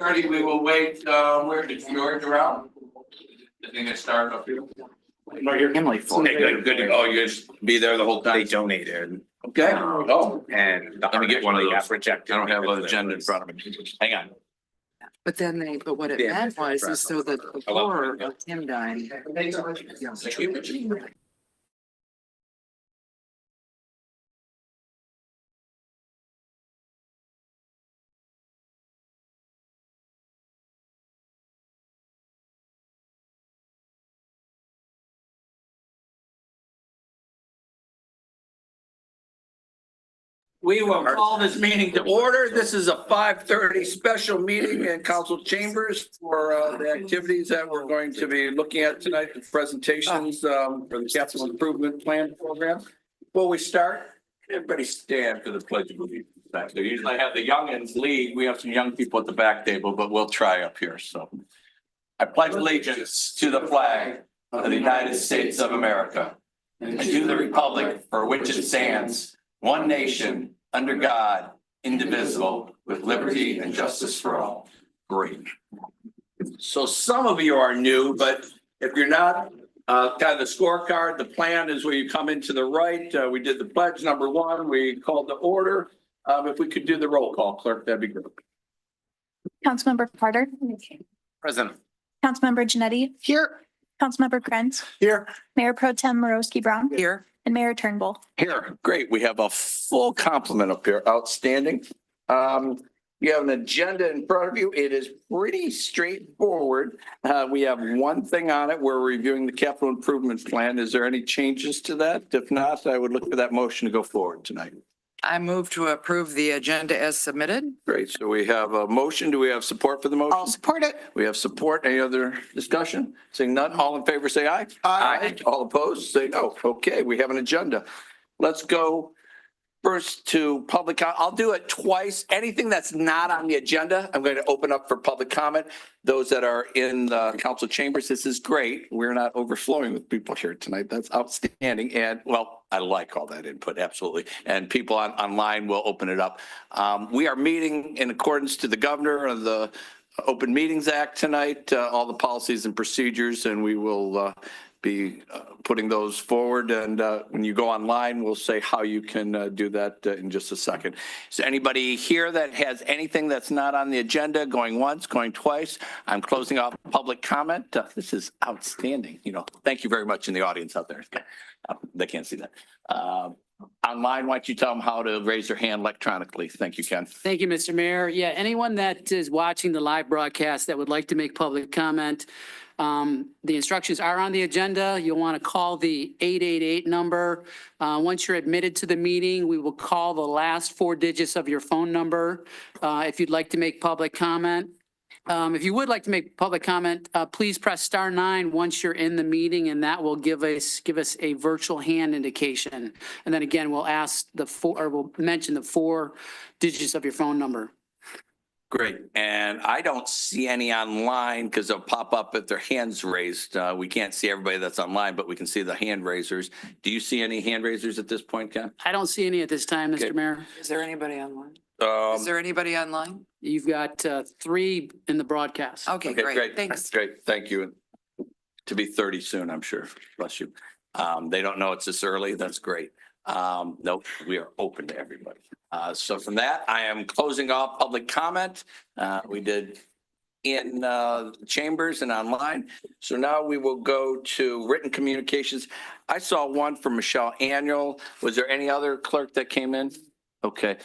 5:30, we will wait, where did George around? I think I started up here. No, you're in like four. Okay, good. Oh, you guys be there the whole time? They donated. Okay. Oh, And. let me get one of those. Rejected. I don't have an agenda in front of me. Hang on. But what it Yeah. meant was, is so that before him dying. We will call this meeting to order. This is a 5:30 special meeting in council chambers for the activities that we're going to be looking at tonight, the presentations for the capital improvement plan program. Before we start, everybody stand for the pledge of allegiance. So usually I have the youngins lead. We have some young people at the back table, but we'll try up here. So I pledge allegiance to the flag of the United States of America and to the republic for which it stands, one nation, under God, indivisible, with liberty and justice for all. Great. So some of you are new, but if you're not, kind of the scorecard, the plan is where you come into the right. We did the pledge number one. We called the order. If we could do the roll call, clerk, that'd be great. Councilmember Carter. Present. Councilmember Janetti. Here. Councilmember Krenz. Here. Mayor Pro Tem Morosky Brown. Here. And Mayor Turnbull. Here, great. We have a full complement up here. Outstanding. You have an agenda in front of you. It is pretty straightforward. We have one thing on it. We're reviewing the capital improvement plan. Is there any changes to that? If not, I would look for that motion to go forward tonight. I move to approve the agenda as submitted. Great. So we have a motion. Do we have support for the motion? I'll support it. We have support. Any other discussion? Seeing none, all in favor, say aye. Aye. All opposed, say no. Okay, we have an agenda. Let's go first to public. I'll do it twice. Anything that's not on the agenda, I'm going to open up for public comment. Those that are in the council chambers, this is great. We're not overflowing with people here tonight. That's outstanding. And well, I like all that input, absolutely. And people online will open it up. We are meeting in accordance to the governor of the Open Meetings Act tonight, all the policies and procedures, and we will be putting those forward. And when you go online, we'll say how you can do that in just a second. So anybody here that has anything that's not on the agenda, going once, going twice, I'm closing off public comment. This is outstanding. You know, thank you very much in the audience out there. They can't see that. Online, why don't you tell them how to raise their hand electronically? Thank you, Ken. Thank you, Mr. Mayor. Yeah, anyone that is watching the live broadcast that would like to make public comment, the instructions are on the agenda. You'll want to call the 888 number. Once you're admitted to the meeting, we will call the last four digits of your phone number if you'd like to make public comment. If you would like to make public comment, please press *9 once you're in the meeting, and that will give us a virtual hand indication. And then again, we'll we'll mention the four digits of your phone number. Great. And I don't see any online because they'll pop up if their hands raised. We can't see everybody that's online, but we can see the hand raisers. Do you see any hand raisers at this point, Ken? I don't see any at this time, Mr. Okay. Mayor. Is there anybody online? Is there anybody online? You've got three in the broadcast. Okay, great. Thanks. Great. Thank you. To be 30 soon, I'm sure. Bless you. They don't know it's this early. That's great. Nope, we are open to everybody. So from that, I am closing off public comment. We did in chambers and online. So now we will go to written communications. I saw one from Michelle Annual. Was there any other clerk that came in? Okay.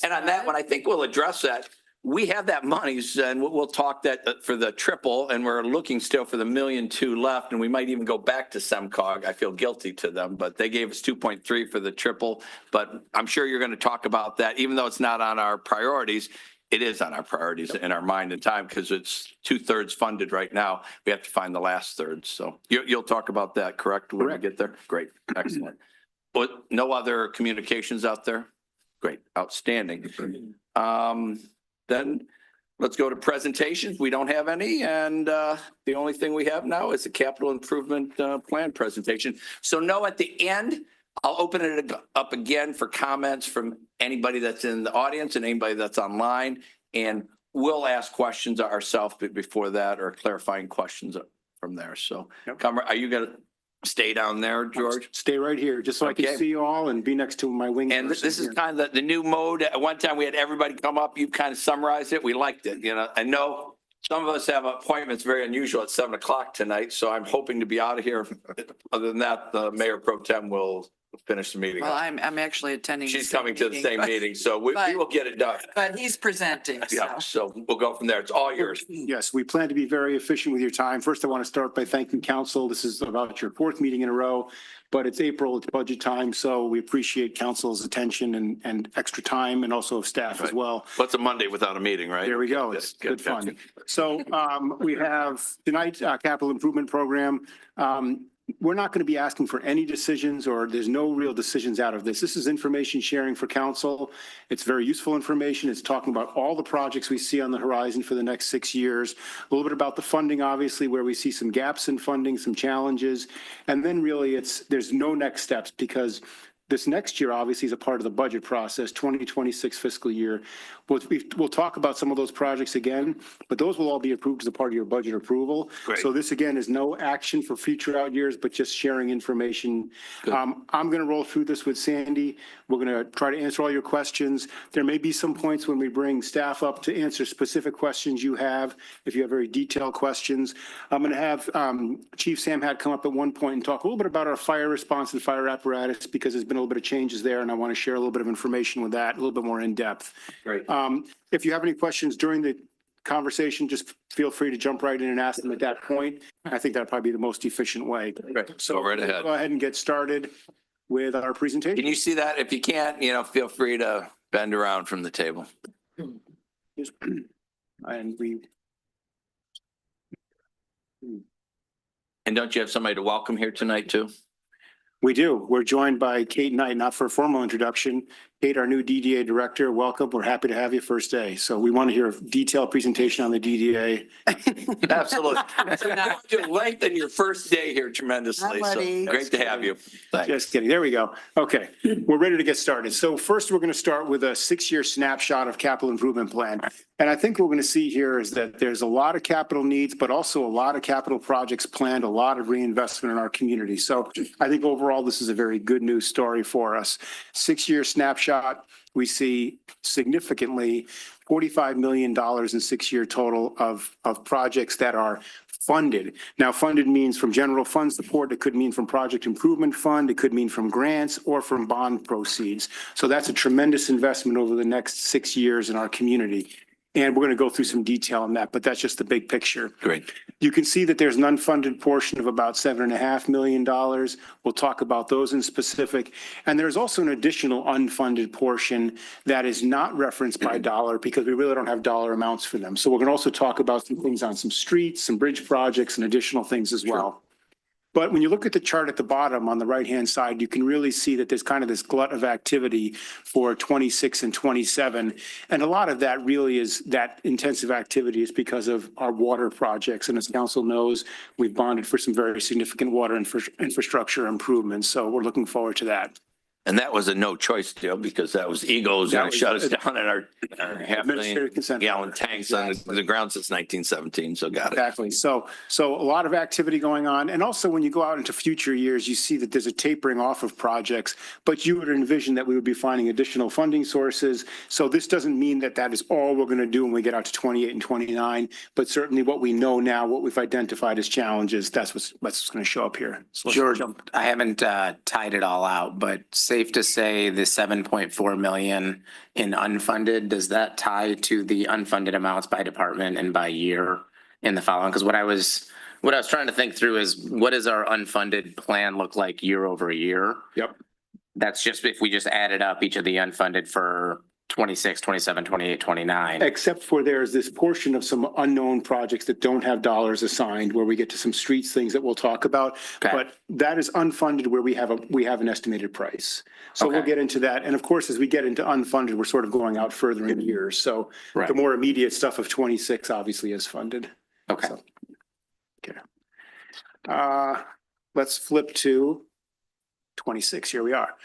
And on that one, I think we'll address that. We have that money, and we'll talk that for the triple, and we're looking still for the $1.2 million left, and we might even go back to SEMCOG. I feel guilty to them, but they gave us 2.3 for the triple. But I'm sure you're going to talk about that, even though it's not on our priorities. It is on our priorities in our mind and time because it's 2/3 funded right now. We have to find the last third. So you'll talk about that, correct? When we get there? Great, excellent. But no other communications out there? Great, outstanding. Then let's go to presentations. We don't have any. And the only thing we have now is the capital improvement plan presentation. So no, at the end, I'll open it up again for comments from anybody that's in the audience and anybody that's online. And we'll ask questions ourselves before that or clarifying questions from there. So, Yep. are you going to stay down there, George? Stay right here, just so I Okay. can see you all and be next to my wing. And person this is here. kind of the new mode. At one time, we had everybody come up. You kind of summarized it. We liked it. I know some of us have appointments very unusual at 7:00 tonight, so I'm hoping to be out of here. Other than that, the Mayor Pro Tem will finish the meeting. Well, I'm actually attending. She's same coming to the meeting, same but- meeting, so we but- will get it done. But he's presenting, Yeah, so. so we'll go from there. It's all yours. Yes, we plan to be very efficient with your time. First, I want to start by thanking council. This is about your fourth meeting in a row, but it's April, it's budget time, so we appreciate council's attention and extra time and also of staff as Right. well. What's a Monday without a meeting, right? There we go. It's good fun. So we have tonight's capital improvement program. We're not going to be asking for any decisions, or there's no real decisions out of this. This is information sharing for council. It's very useful information. It's talking about all the projects we see on the horizon for the next 6 years. A little bit about the funding, obviously, where we see some gaps in funding, some challenges. And then really there's no next steps, because this next year obviously is a part of the budget process, 2026 fiscal year. We'll talk about some of those projects again, but those will all be approved as a part of your budget approval. Great. So this again is no action for future out years, but just sharing information. Good. I'm going to roll through this with Sandy. We're going to try to answer all your questions. There may be some points when we bring staff up to answer specific questions you have, if you have very detailed questions. I'm going to have Chief Sam Hatt come up at one point and talk a little bit about our fire response and fire apparatus, because there's been a little bit of changes there, and I want to share a little bit of information with that, a little bit more in depth. Great. If you have any questions during the conversation, just feel free to jump right in and ask them at that point. I think that'd probably be the most efficient way. Great. So right ahead. Go ahead and get started with our presentation. Can you see that? If you can't, feel free to bend around from the table. And we, And don't you have somebody to welcome here tonight too? we do. We're joined by Kate Knight, not for a formal introduction. Kate, our new DDA director, welcome. We're happy to have you first day. So we want to hear a detailed presentation on the DDA. Absolutely. You lengthened your first day here tremendously. So buddy. great to have you. Thanks. Just kidding. There we go. Okay, we're ready to get started. So first, we're going to start with a 6-year snapshot of capital improvement plan. And I think what we're going to see here is that there's a lot of capital needs, but also a lot of capital projects planned, a lot of reinvestment in our community. So I think overall, this is a very good news story for us. 6-year snapshot, we see significantly $45 million in 6-year total of projects that are funded. Now, funded means from general fund support. It could mean from project improvement fund. It could mean from grants or from bond proceeds. So that's a tremendous investment over the next 6 years in our community. And we're going to go through some detail on that, but that's just the big picture. Great. You can see that there's an unfunded portion of about $7.5 million. We'll talk about those in specific. And there's also an additional unfunded portion that is not referenced by dollar, because we really don't have dollar amounts for them. So we're going to also talk about some things on some streets, some bridge projects, and additional things as well. But when you look at the chart at the bottom on the right-hand side, you can really see that there's kind of this glut of activity for 26 and 27. And a lot of that really is, that intensive activity is because of our water projects. And as council knows, we've bonded for some very significant water infrastructure improvements. So we're looking forward to that. And that was a no choice deal, because that was Eagles That going to was- shut us down in our half Administrative million consent. gallon tanks on the ground since 1917. So got it. Exactly. So a lot of activity going on. And also when you go out into future years, you see that there's a tapering off of projects, but you would envision that we would be finding additional funding sources. So this doesn't mean that that is all we're going to do when we get out to 28 and 29, but certainly what we know now, what we've identified as challenges, that's what's going to show up here. So let's George, jump. I haven't tied it all out, but safe to say the 7.4 million in unfunded, does that tie to the unfunded amounts by department and by year in the following? Because what I was trying to think through is, what does our unfunded plan look like year over year? Yep. That's just if we just added up each of the unfunded for 26, 27, 28, 29. Except for there's this portion of some unknown projects that don't have dollars assigned, where we get to some streets things that we'll talk about. Okay. But that is unfunded, where we have an estimated price. So we'll Okay. get into that. And of course, as we get into unfunded, we're sort of going out further in years. So Right. the more immediate stuff of 26 obviously is funded. Okay. So, okay. Let's flip to 26. Here we are.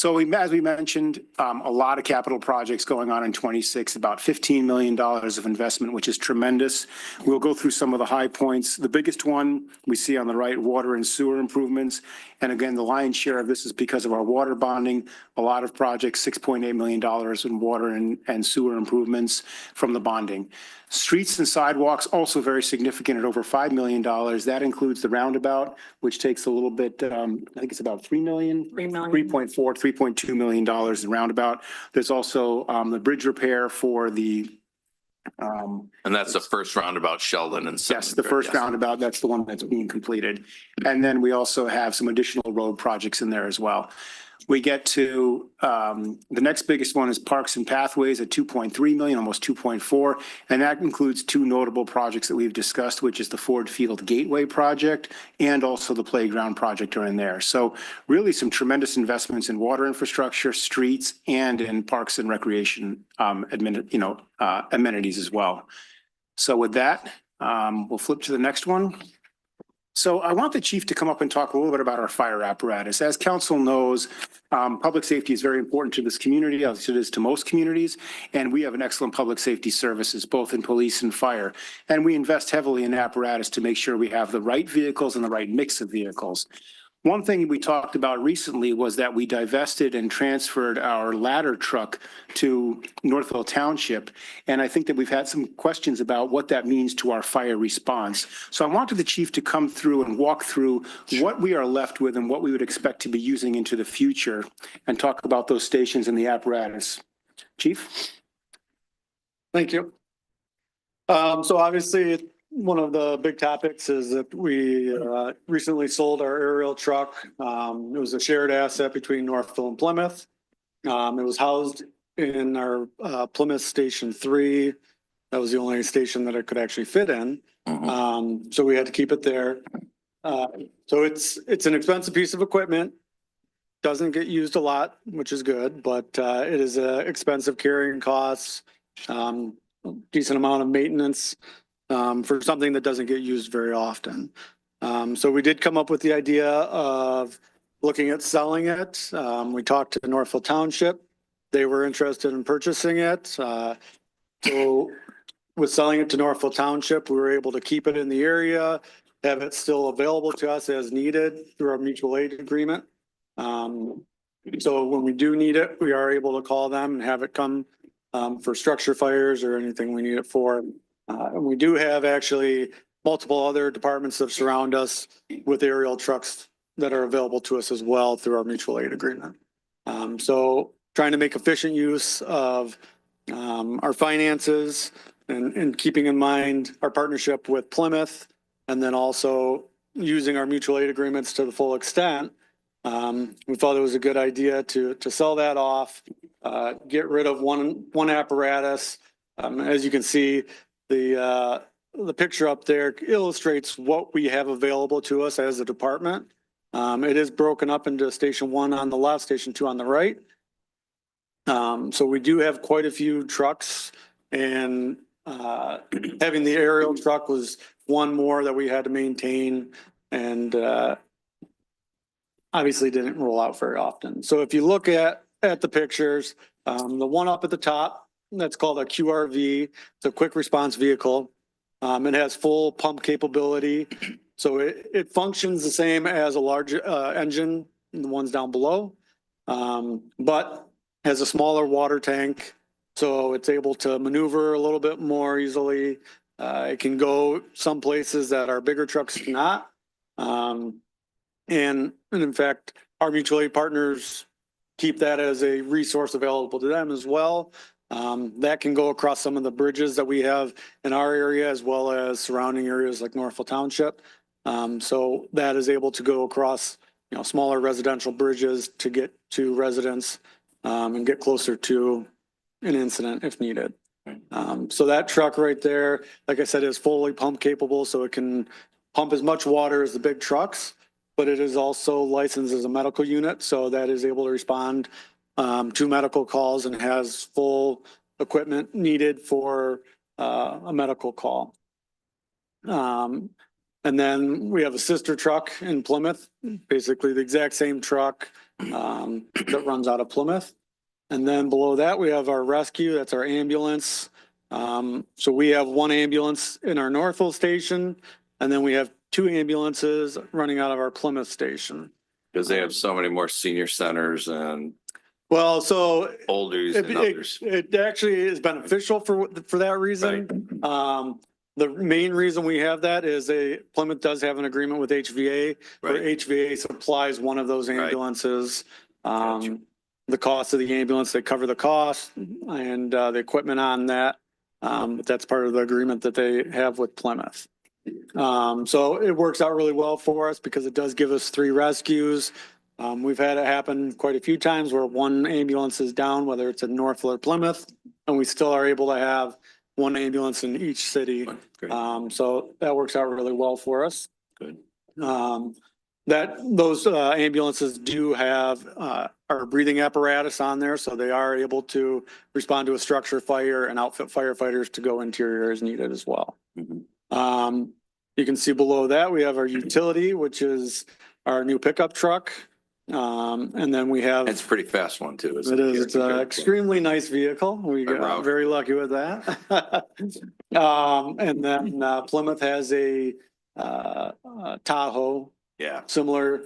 As we mentioned, a lot of capital projects going on in 26, about $15 million of investment, which is tremendous. We'll go through some of the high points. The biggest one we see on the right, water and sewer improvements. And again, the lion's share of this is because of our water bonding. A lot of projects, $6.8 million in water and sewer improvements from the bonding. Streets and sidewalks also very significant at over $5 million. That includes the roundabout, which takes a little bit, I think it's about 3 million. 3 million. 3.4, $3.2 million in roundabout. There's also the bridge repair for the And that's the first roundabout, Sheldon and. yes, the first roundabout, that's the one that's being completed. And then we also have some additional road projects in there as well. We get to the next biggest one is Parks and Pathways at 2.3 million, almost 2.4. And that includes two notable projects that we've discussed, which is the Ford Field Gateway project and also the playground project are in there. So really some tremendous investments in water infrastructure, streets, and in parks and recreation amenities as well. So with that, we'll flip to the next one. So I want the chief to come up and talk a little bit about our fire apparatus. As council knows, public safety is very important to this community, as it is to most communities. And we have an excellent public safety services, both in police and fire. And we invest heavily in apparatus to make sure we have the right vehicles and the right mix of vehicles. One thing we talked about recently was that we divested and transferred our ladder truck to Northville Township. And I think that we've had some questions about what that means to our fire response. So I wanted the chief to come through and walk through what we are left with and what we would expect to be using into the future and talk about those stations and the apparatus. Chief? Thank you. So obviously, one of the big topics is that we recently sold our aerial truck. It was a shared asset between Northville and Plymouth. It was housed in our Plymouth Station 3. That was the only station that it could actually fit in. So we had to keep it there. So it's an expensive piece of equipment. Doesn't get used a lot, which is good, but it is expensive carrying costs, decent amount of maintenance. For something that doesn't get used very often. So we did come up with the idea of looking at selling it. We talked to Northville Township. They were interested in purchasing it. So with selling it to Northville Township, we were able to keep it in the area, have it still available to us as needed through our mutual aid agreement. So when we do need it, we are able to call them and have it come for structure fires or anything we need it for. And we do have actually multiple other departments that surround us with aerial trucks that are available to us as well through our mutual aid agreement. So trying to make efficient use of our finances and keeping in mind our partnership with Plymouth, and then also using our mutual aid agreements to the full extent. We thought it was a good idea to sell that off, get rid of one apparatus. As you can see, the picture up there illustrates what we have available to us as a department. It is broken up into Station 1 on the left, Station 2 on the right. So we do have quite a few trucks, and having the aerial truck was one more that we had to maintain, and obviously didn't roll out very often. So if you look at the pictures, the one up at the top, that's called a QRV. It's a quick response vehicle. It has full pump capability. So it functions the same as a large engine, the ones down below, but has a smaller water tank. So it's able to maneuver a little bit more easily. It can go some places that our bigger trucks cannot. And in fact, our mutual aid partners keep that as a resource available to them as well. That can go across some of the bridges that we have in our area, as well as surrounding areas like Northville Township. So that is able to go across, smaller residential bridges to get to residents, and get closer to an incident if needed. So that truck right there, like I said, is fully pump capable, so it can pump as much water as the big trucks, but it is also licensed as a medical unit, so that is able to respond to medical calls and has full equipment needed for a medical call. And And then we have a sister truck in Plymouth, basically the exact same truck that runs out of Plymouth. And then below that, we have our rescue, that's our ambulance. So we have one ambulance in our Northville station, and then we have two ambulances running out of our Plymouth station. Because they have so many more senior centers and Well, so oldies and others. it actually is beneficial for that reason. The main reason we have that is Plymouth does have an agreement with HVA, where Right. HVA supplies one of those Right. ambulances. Gotcha. The cost of the ambulance, they cover the cost and the equipment on that. But that's part of the agreement that they have with Plymouth. So it works out really well for us because it does give us 3 rescues. We've had it happen quite a few times where one ambulance is down, whether it's in Northville or Plymouth, and we still are able to have one ambulance in each city. Great. So that works out really well for us. Good. Those ambulances do have our breathing apparatus on there, so they are able to respond to a structure fire and outfit firefighters to go interior as needed as well. Mhm. You can see below that, we have our utility, which is our new pickup truck. And then we have. It's a pretty fast one too. It is, it's an extremely nice vehicle. We got Wow. very lucky with that. And then Plymouth has a Tahoe, Yeah. similar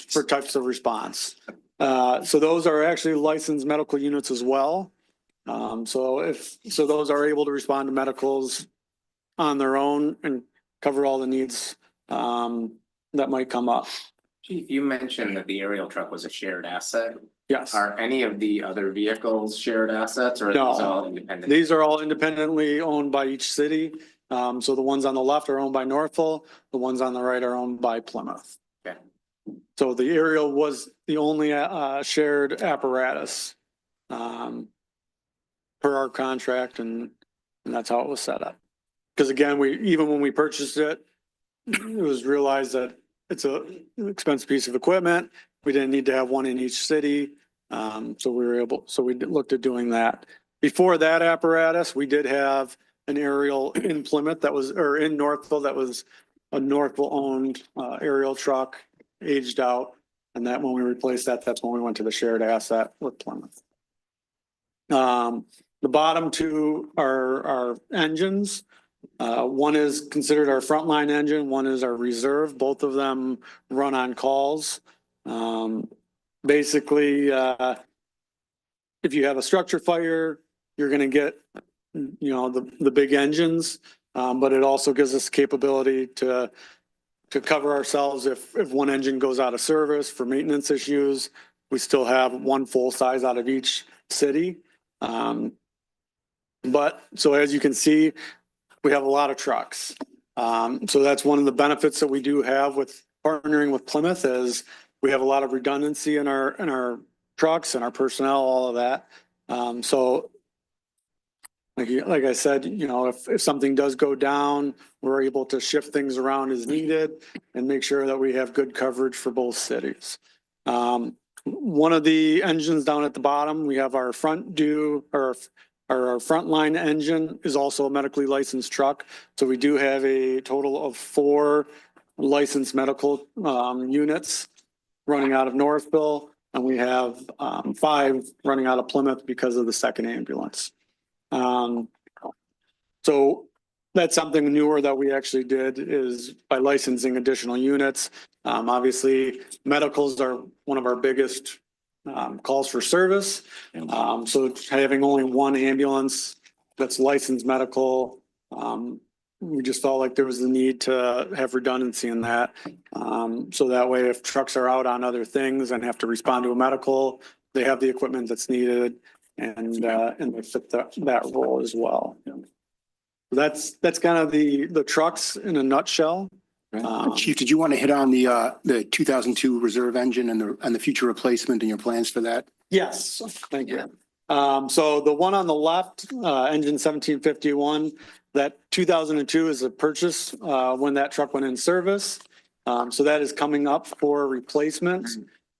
for types of response. So those are actually licensed medical units as well. So those are able to respond to medicals on their own and cover all the needs that might come up. Chief, you mentioned that the aerial truck was a shared asset. Yes. Are any of the other vehicles shared assets or are No. these all independent? These are all independently owned by each city. So the ones on the left are owned by Northville, the ones on the right are owned by Plymouth. Okay. So the aerial was the only shared apparatus per our contract, and that's how it was set up. Because again, even when we purchased it, it was realized that it's an expensive piece of equipment. We didn't need to have one in each city. So we looked at doing that. Before that apparatus, we did have an aerial in Plymouth or in Northville, that was a Northville owned aerial truck, aged out. And that when we replaced that, that's when we went to the shared asset with Plymouth. The bottom two are our engines. One is considered our frontline engine, one is our reserve. Both of them run on calls. Basically, if you have a structure fire, you're gonna get, the big engines. But it also gives us capability to cover ourselves if one engine goes out of service for maintenance issues. We still have one full size out of each city. But so as you can see, we have a lot of trucks. So that's one of the benefits that we do have with partnering with Plymouth is we have a lot of redundancy in our trucks and our personnel, all of that. So like I said, if something does go down, we're able to shift things around as needed and make sure that we have good coverage for both cities. One of the engines down at the bottom, we have our our frontline engine is also a medically licensed truck. So we do have a total of 4 licensed medical units running out of Northville, and we have 5 running out of Plymouth because of the second ambulance. So that's something newer that we actually did is by licensing additional units. Obviously, medicals are one of our biggest calls for service. So having only one ambulance that's licensed medical, we just felt like there was a need to have redundancy in that. So that way, if trucks are out on other things and have to respond to a medical, they have the equipment that's needed and they fit that role as well. That's kind of the trucks in a nutshell. Chief, did you want to hit on the 2002 reserve engine and the future replacement and your plans for that? Yes, thank you. So the one on the left, engine 1751, that 2002 is a purchase when that truck went in service. So that is coming up for replacement.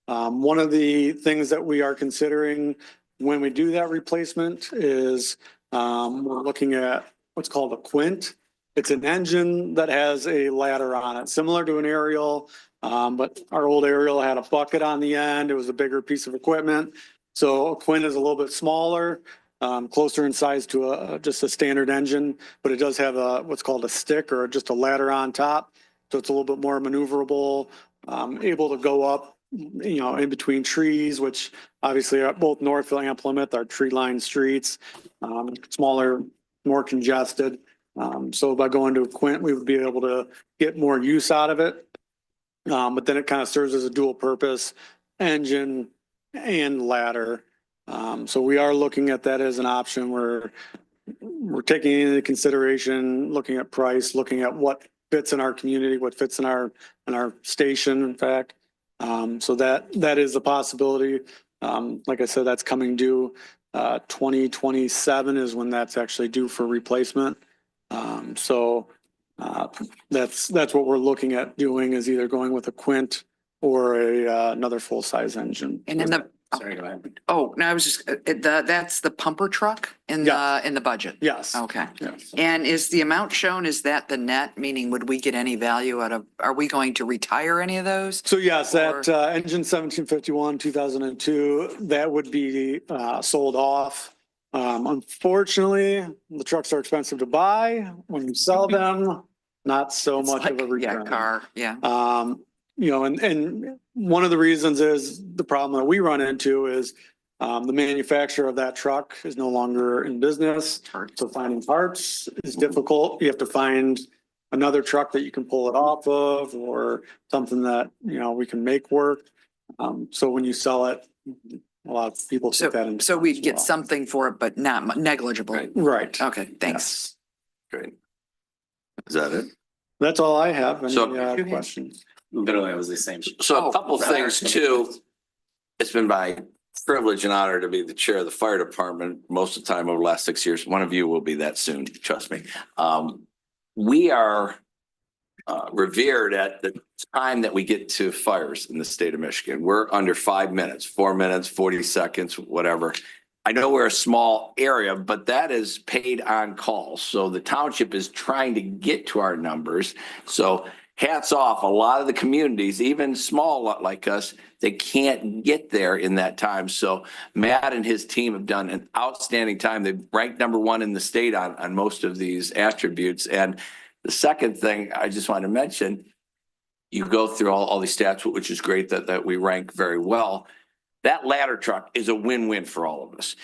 One of the things that we are considering when we do that replacement is we're looking at what's called a quint. It's an engine that has a ladder on it, similar to an aerial. But our old aerial had a bucket on the end. It was a bigger piece of equipment. So a Quint is a little bit smaller, closer in size to just a standard engine, but it does have what's called a stick or just a ladder on top. So it's a little bit more maneuverable, able to go up, in between trees, which obviously are both Northville and Plymouth are tree-lined streets, smaller, more congested. So by going to a Quint, we would be able to get more use out of it. But then it kind of serves as a dual purpose engine and ladder. So we are looking at that as an option. We're taking into consideration, looking at price, looking at what fits in our community, what fits in our station, in fact. So that is a possibility. Like I said, that's coming due. 2027 is when that's actually due for replacement. So that's what we're looking at doing, is either going with a Quint or another full-size engine. And in the, Sorry, go ahead. oh, no, I was just, that's the pumper truck in the budget? Yes. Okay. Yes. And is the amount shown, is that the net, meaning would we get any value out of, are we going to retire any of those? So yes, that engine 1751, 2002, that would be sold off. Unfortunately, the trucks are expensive to buy. When you sell them, not so It's much of a like, yeah, return. car, yeah. And one of the reasons is the problem that we run into is the manufacturer of that truck is no longer in business. So finding parts is difficult. You have to find another truck that you can pull it off of, or something that, we can make work. So when you sell it, a lot of people take that into. So we'd as get well. something for it, but not negligible. Right. Right. Okay, thanks. Great. Is that it? That's all I have. Any So- questions? Literally, it was the same. So Oh, a couple things too. It's been my privilege and honor to be the chair of the fire department most of the time over the last 6 years. One of you will be that soon, trust me. We are revered at the time that we get to fires in the state of Michigan. We're under 5 minutes, 4 minutes, 40 seconds, whatever. I know we're a small area, but that is paid on call. So the township is trying to get to our numbers. So hats off, a lot of the communities, even small like us, they can't get there in that time. So Matt and his team have done an outstanding time. They've ranked #1 in the state on most of these attributes. And the second thing I just want to mention, you go through all these stats, which is great that we rank very well. That ladder truck is a win-win for all of us.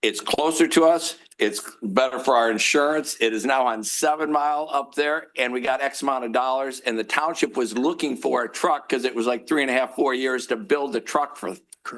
It's closer to us. It's better for our insurance. It is now on 7 Mile up there, and we got X amount of dollars. And the township was looking for a truck because it was like 3.5, 4 years to build a truck for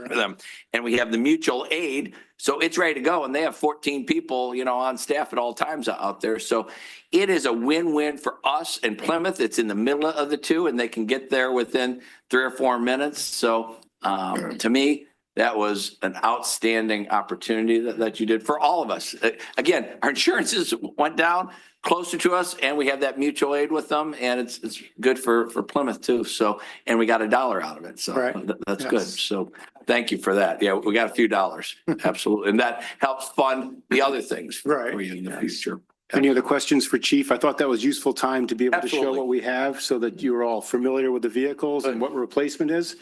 them. And we have the mutual aid, so it's ready to go. And they have 14 people, on staff at all times out there. So it is a win-win for us and Plymouth. It's in the middle of the two, and they can get there within 3 or 4 minutes. So to me, that was an outstanding opportunity that you did for all of us. Again, our insurances went down closer to us, and we have that mutual aid with them, and it's good for Plymouth too. So, and we got $1 out of it. So Right. that's Yes. good. So thank you for that. Yeah, we got a few dollars. Absolutely. And that helps fund the other things for Right. you in the future. Any other questions for Chief? I thought that was useful time to be able to show Absolutely. what we have so that you're all familiar with the vehicles and what replacement is.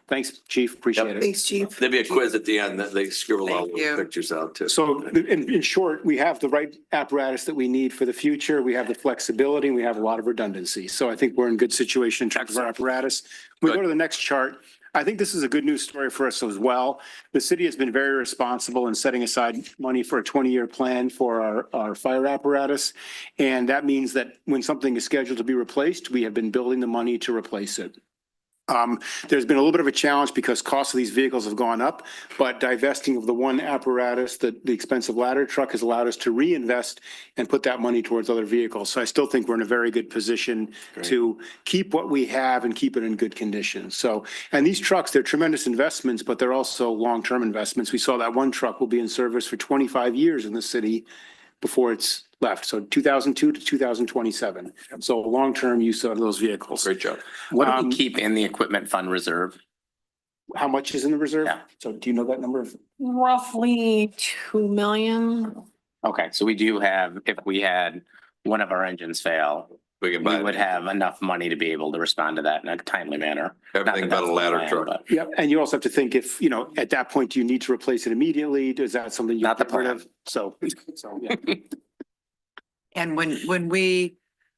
Thanks, Chief. Appreciate Yep. it. Thanks, chief. There'll be a quiz at the end that they scribble all Thank you. those pictures out too. So in short, we have the right apparatus that we need for the future. We have the flexibility, and we have a lot of redundancy. So I think we're in good situation in terms of our apparatus. We go to the next chart. I think this is a good news story for us as well. The city has been very responsible in setting aside money for a 20-year plan for our fire apparatus. And that means that when something is scheduled to be replaced, we have been building the money to replace it. There's been a little bit of a challenge because costs of these vehicles have gone up, but divesting of the one apparatus, the expensive ladder truck, has allowed us to reinvest and put that money towards other vehicles. So I still think we're in a very good position to keep what we have and keep it in good condition. So, and these trucks, they're tremendous investments, but they're also long-term investments. We saw that one truck will be in service for 25 years in the city before it's left. So 2002 to 2027. So long-term use of those vehicles. Great job. What do we keep in the equipment fund reserve? How much is in the reserve? Yeah. So do you know that number? Roughly 2 million. Okay, so we do have, if we had one of our engines fail, We can we buy would have enough money to be able to respond to that in a timely manner. Not everything that but that's a the ladder plan, truck. but Yep. And you also have to think if, at that point, do you need to replace it immediately? Is that something you Not the get rid plan. of? So, yeah. And when we,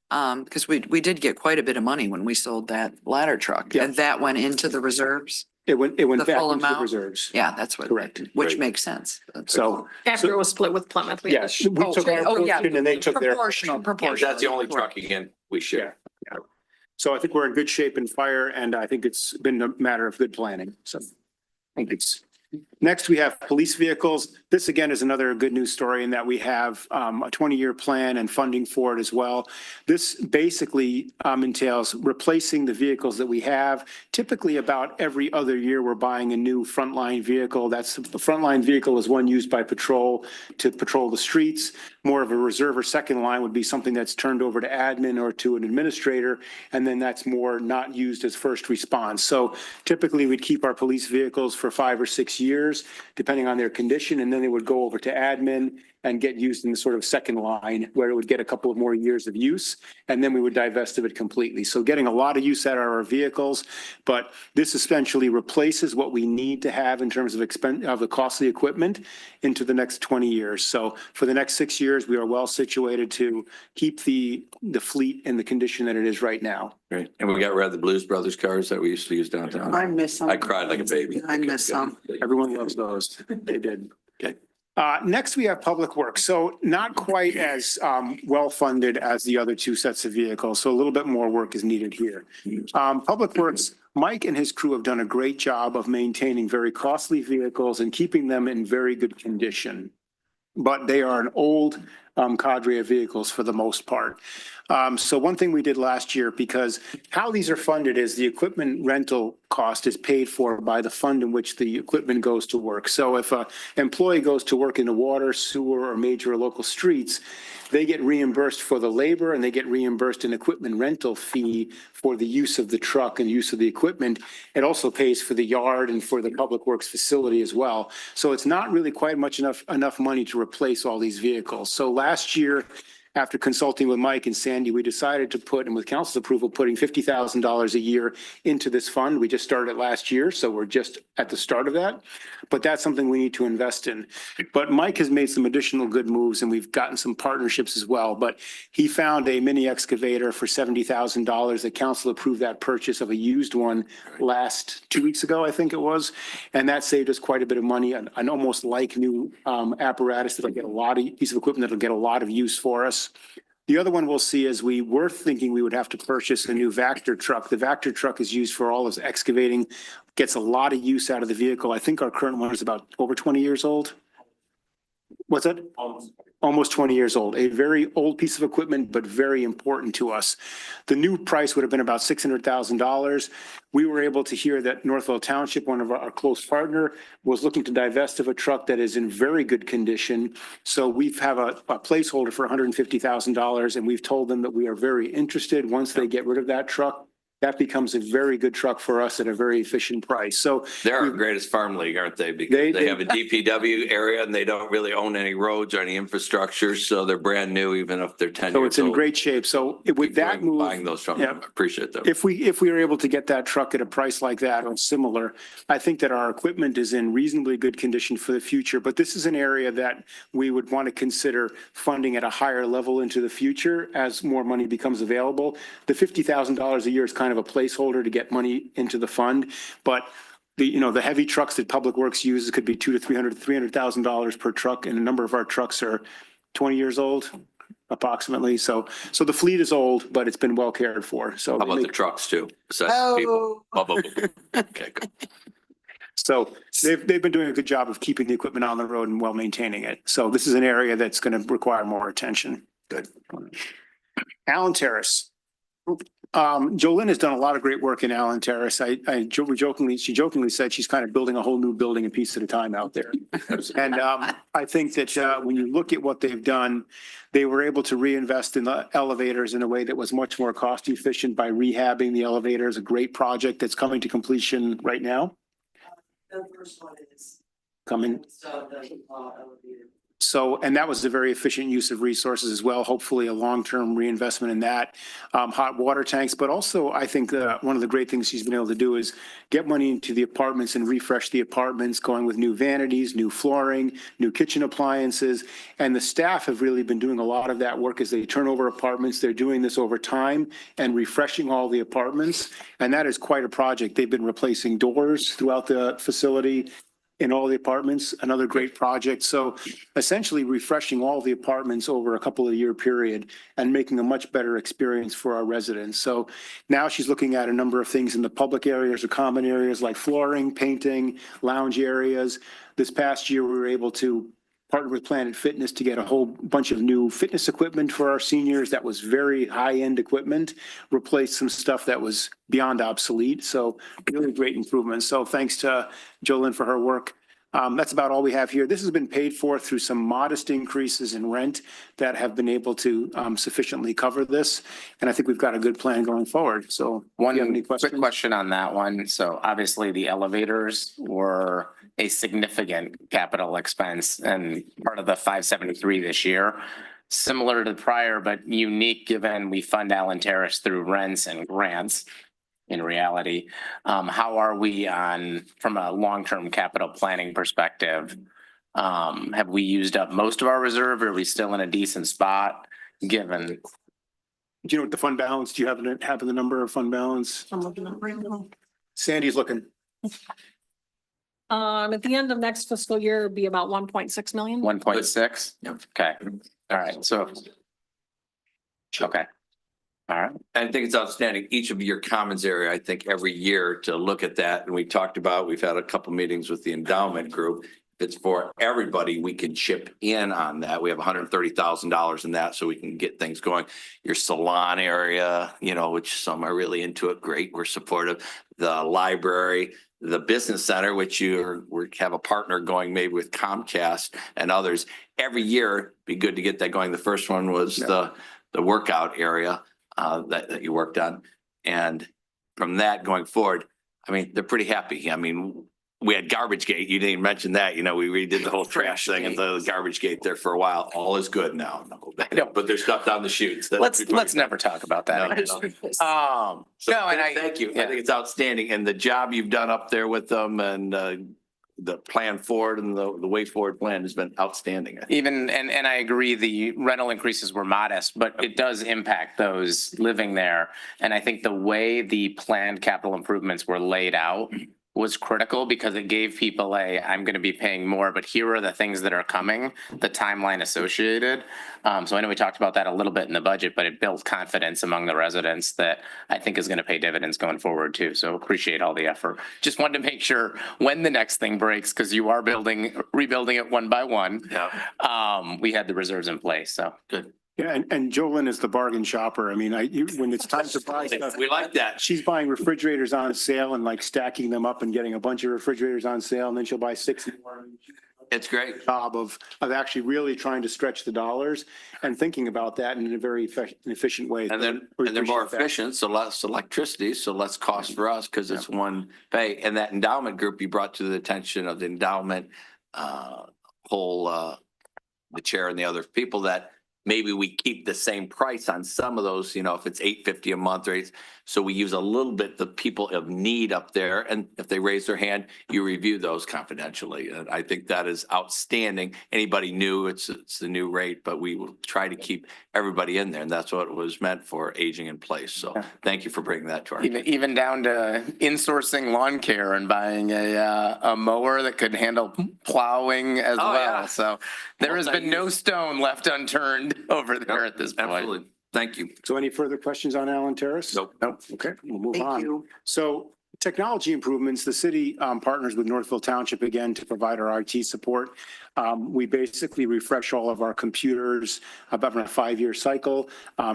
because we did get quite a bit of money when we sold that ladder truck Yeah. and that went into the reserves. It went The back full into the amount? reserves. Yeah, that's what. Correct. Which Great. makes sense. So, After it was split with Plymouth. we had yes, to- we took our yeah. portion and they took their. Proportional. If that's the only truck again, we share. So I think we're in good shape in fire and I think it's been a matter of good planning. So thanks. Next, we have police vehicles. This again is another good news story in that we have a 20-year plan and funding for it as well. This basically entails replacing the vehicles that we have. Typically about every other year, we're buying a new frontline vehicle. That's the frontline vehicle is one used by patrol to patrol the streets. More of a reserve or second line would be something that's turned over to admin or to an administrator. And then that's more not used as first response. So typically we'd keep our police vehicles for 5 or 6 years, depending on their condition. And then they would go over to admin and get used in the sort of second line where it would get a couple of more years of use. And then we would divest of it completely. So getting a lot of use out of our vehicles, but this essentially replaces what we need to have in terms of of the costly equipment into the next 20 years. So for the next 6 years, we are well situated to keep the fleet in the condition that it is right now. Great. And we got rid of the Blues Brothers cars that we used to use downtown. I miss some. I cried like a baby. I miss some. Everyone loves those. They did. Okay. Next, we have Public Works. So not quite as well-funded as the other two sets of vehicles. So a little bit more work is needed here. Public Works, Mike and his crew have done a great job of maintaining very costly vehicles and keeping them in very good condition. But they are an old cadre of vehicles for the most part. So one thing we did last year, because how these are funded is the equipment rental cost is paid for by the fund in which the equipment goes to work. So if an employee goes to work in the water, sewer, or major local streets, they get reimbursed for the labor and they get reimbursed an equipment rental fee for the use of the truck and use of the equipment. It also pays for the yard and for the public works facility as well. So it's not really quite enough money to replace all these vehicles. So last year, after consulting with Mike and Sandy, we decided to put, and with council's approval, putting $50,000 a year into this fund. We just started last year, so we're just at the start of that. But that's something we need to invest in. But Mike has made some additional good moves and we've gotten some partnerships as well. But he found a mini excavator for $70,000. The council approved that purchase of a used one last 2 weeks ago, I think it was. And that saved us quite a bit of money, an almost like new apparatus that'll get a lot of piece of equipment that'll get a lot of use for us. The other one we'll see is we were thinking we would have to purchase a new Vector truck. The Vector truck is used for all this excavating, gets a lot of use out of the vehicle. I think our current one is about over 20 years old. What's that? Almost 20 years old. A very old piece of equipment, but very important to us. The new price would have been about $600,000. We were able to hear that Northville Township, one of our close partner, was looking to divest of a truck that is in very good condition. So we have a placeholder for $150,000 and we've told them that we are very interested. Once they get rid of that truck, that becomes a very good truck for us at a very efficient price. So They're our greatest farm league, aren't they? Because they have a DPW area and they don't really own any roads or any infrastructure. So they're brand new, even if they're 10 years so old. it's in great shape. So with that move. Buying those from them, I appreciate them. If we are able to get that truck at a price like that or similar, I think that our equipment is in reasonably good condition for the future. But this is an area that we would want to consider funding at a higher level into the future as more money becomes available. The $50,000 a year is kind of a placeholder to get money into the fund, but the heavy trucks that Public Works uses could be $300,000 per truck, and a number of our trucks are 20 years old. Approximately. So the fleet is old, but it's been well cared for. So How about the trucks too? Besides people. Okay, good. So they've been doing a good job of keeping the equipment on the road and well maintaining it. So this is an area that's going to require more attention. Good. Allen Terrace. Jolynn has done a lot of great work in Allen Terrace. She jokingly said she's kind of building a whole new building a piece at a time out there. And I think that when you look at what they've done, they were able to reinvest in the elevators in a way that was much more cost efficient by rehabbing the elevators, a great project that's coming to completion right now. The first one is. Coming. So the elevator. So, and that was a very efficient use of resources as well, hopefully a long-term reinvestment in that. Hot water tanks, but also I think one of the great things she's been able to do is get money into the apartments and refresh the apartments, going with new vanities, new flooring, new kitchen appliances. And the staff have really been doing a lot of that work as they turn over apartments. They're doing this over time and refreshing all the apartments. And that is quite a project. They've been replacing doors throughout the facility in all the apartments, another great project. So essentially refreshing all the apartments over a couple of year period and making a much better experience for our residents. So now she's looking at a number of things in the public areas or common areas like flooring, painting, lounge areas. This past year, we were able to partner with Planet Fitness to get a whole bunch of new fitness equipment for our seniors. That was very high-end equipment, replaced some stuff that was beyond obsolete. So really great improvements. So thanks to Jolynn for her work. That's about all we have here. This has been paid for through some modest increases in rent that have been able to sufficiently cover this. And I think we've got a good plan going forward. So One do you have any quick questions? question on that one. So obviously the elevators were a significant capital expense and part of the 573 this year. Similar to the prior, but unique given we fund Allen Terrace through rents and grants. In reality, how are we on, from a long-term capital planning perspective? Have we used up most of our reserve? Or are we still in a decent spot given? Do you know what the fund balance, do you have the number of fund balance? I'm looking at right now. Sandy's looking. At the end of next fiscal year, it'd be about 1.6 million. 1.6? Yep. Okay, all right, so. Okay. All right, I think it's outstanding. Each of your commons area, I think every year to look at that. And we talked about, we've had a couple meetings with the endowment group. If it's for everybody, we can chip in on that. We have $130,000 in that so we can get things going. Your salon area, you know, which some are really into it. Great. We're supportive. The library, the business center, which we have a partner going maybe with Comcast and others. Every year, be good to get that going. The first one was the workout area. That you worked on. And from that going forward, I mean, they're pretty happy. I mean, we had garbage gate. You didn't even mention that, you know, we redid the whole trash thing and the garbage gate there for a while. All is good now. But there's stuff down the chutes. let's never talk about that. again. So, No, and thank you. I yeah. think it's outstanding. And the job you've done up there with them and the plan forward and the way forward plan has been outstanding. Even, and I agree, the rental increases were modest, but it does impact those living there. And I think the way the planned capital improvements were laid out was critical because it gave people I'm going to be paying more, but here are the things that are coming, the timeline associated. So I know we talked about that a little bit in the budget, but it built confidence among the residents that I think is going to pay dividends going forward too. So appreciate all the effort. Just wanted to make sure when the next thing breaks, because you are rebuilding it one by one. Yeah. We had the reserves in place, so. Good. Yeah, and Jolynn is the bargain shopper. I mean, when it's time to buy stuff, We like that. she's buying refrigerators on sale and like stacking them up and getting a bunch of refrigerators on sale, and then she'll buy 6 more. It's great. Job of actually really trying to stretch the dollars and thinking about that in a very efficient way. And then, We and they're more appreciate that. efficient, so less electricity, so less cost for us because it's one pay. And that endowment group you brought to the attention of the endowment, the chair and the other people that maybe we keep the same price on some of those, you know, if it's $850 a month, right? So we use a little bit the people of need up there. And if they raise their hand, you review those confidentially. And I think that is outstanding. Anybody new, it's the new rate, but we will try to keep everybody in there. And that's what it was meant for, aging in place. So thank you for bringing that to our. Even down to insourcing lawn care and buying a mower that could handle plowing as Oh, well. yeah. So there has been no stone left unturned over there at this point. Absolutely. Thank you. So any further questions on Allen Terrace? Nope. Nope. Okay, we'll move Thank on. you. So technology improvements, the city partners with Northville Township again to provide our IT support. We basically refresh all of our computers about a 5-year cycle.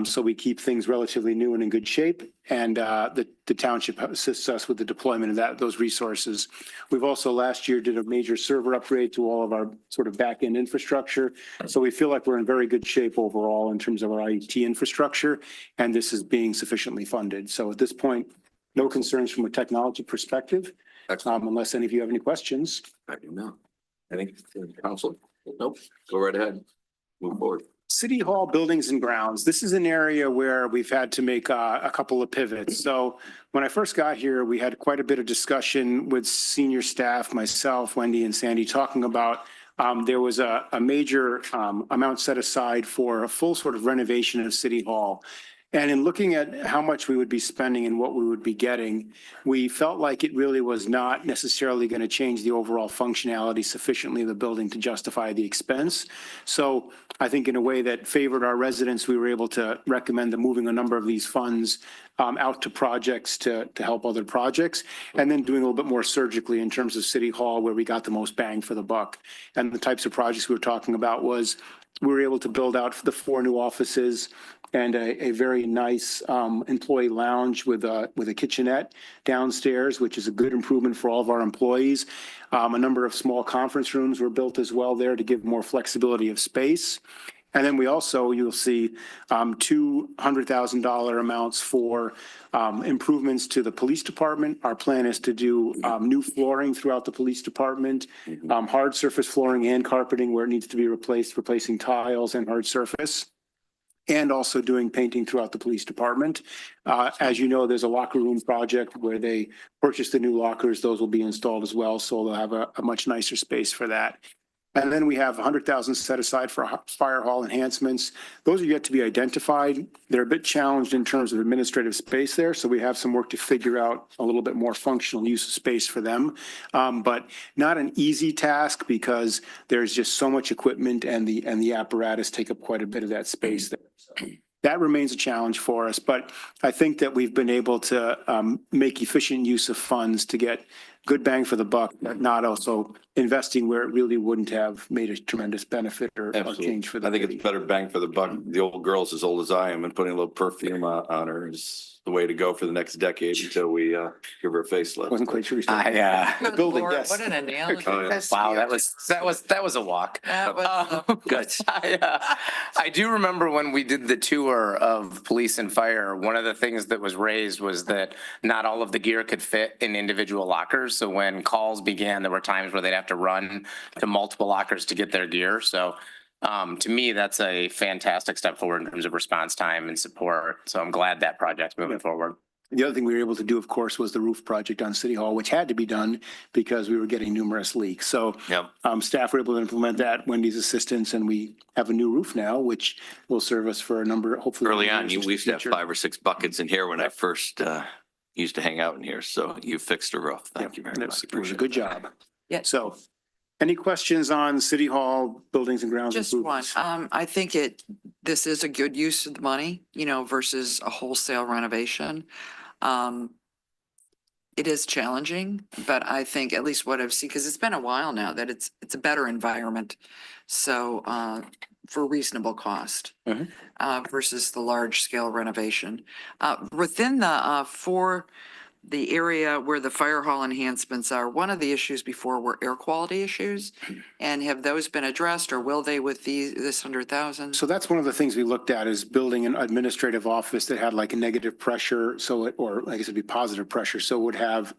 So we keep things relatively new and in good shape. And the township assists us with the deployment of those resources. We've also last year did a major server upgrade to all of our sort of back-end infrastructure. So we feel like we're in very good shape overall in terms of our IT infrastructure. And this is being sufficiently funded. So at this point, no concerns from a technology perspective, unless any of you have any questions. I do not. Any council? Nope, go right ahead. Move forward. City Hall buildings and grounds. This is an area where we've had to make a couple of pivots. So when I first got here, we had quite a bit of discussion with senior staff, myself, Wendy and Sandy, talking about there was a major amount set aside for a full sort of renovation of City Hall. And in looking at how much we would be spending and what we would be getting, we felt like it really was not necessarily going to change the overall functionality sufficiently of the building to justify the expense. So I think in a way that favored our residents, we were able to recommend the moving a number of these funds out to projects to help other projects, and then doing a little bit more surgically in terms of City Hall where we got the most bang for the buck. And the types of projects we were talking about was we were able to build out the 4 new offices and a very nice employee lounge with a kitchenette downstairs, which is a good improvement for all of our employees. A number of small conference rooms were built as well there to give more flexibility of space. And then we also, you'll see $200,000 amounts for improvements to the police department. Our plan is to do new flooring throughout the police department, hard surface flooring and carpeting where it needs to be replaced, replacing tiles and hard surface, and also doing painting throughout the police department. As you know, there's a locker room project where they purchased the new lockers. Those will be installed as well, so they'll have a much nicer space for that. And then we have 100,000 set aside for fire hall enhancements. Those are yet to be identified. They're a bit challenged in terms of administrative space there, so we have some work to figure out a little bit more functional use of space for them. But not an easy task because there's just so much equipment and the apparatus take up quite a bit of that space there. So that remains a challenge for us, but I think that we've been able to make efficient use of funds to get good bang for the buck, but not also investing where it really wouldn't have made a tremendous benefit or change for the I think city. it's better bang for the buck. The old girl's as old as I am, and putting a little perfume on her is the way to go for the next decade until we give her a facelift. Wasn't quite sure. Good building, Lord, yes. what an analogy. Oh, yeah. Wow, that was a walk. That was, Good. I do remember when we did the tour of police and fire, one of the things that was raised was that not all of the gear could fit in individual lockers. So when calls began, there were times where they'd have to run to multiple lockers to get their gear. So to me, that's a fantastic step forward in terms of response time and support. So I'm glad that project's moving forward. The other thing we were able to do, of course, was the roof project on City Hall, which had to be done because we were getting numerous leaks. So Yep. staff were able to implement that, Wendy's assistance, and we have a new roof now, which will serve us for a number, hopefully. Early on, we used to have future. 5 or 6 buckets in here when I first used to hang out in here. So you fixed the roof. Thank you very It much. was a good job. Yeah. So any questions on City Hall buildings and grounds? just one. improvements? I think this is a good use of the money, versus a wholesale renovation. It is challenging, but I think at least what I've seen, because it's been a while now that it's a better environment. So, for reasonable cost, versus the large scale renovation. Within for the area where the fire hall enhancements are, one of the issues before were air quality issues. And have those been addressed, or will they with this 100,000? So that's one of the things we looked at, is building an administrative office that had like a negative pressure. So or I guess it'd be positive pressure. So it would have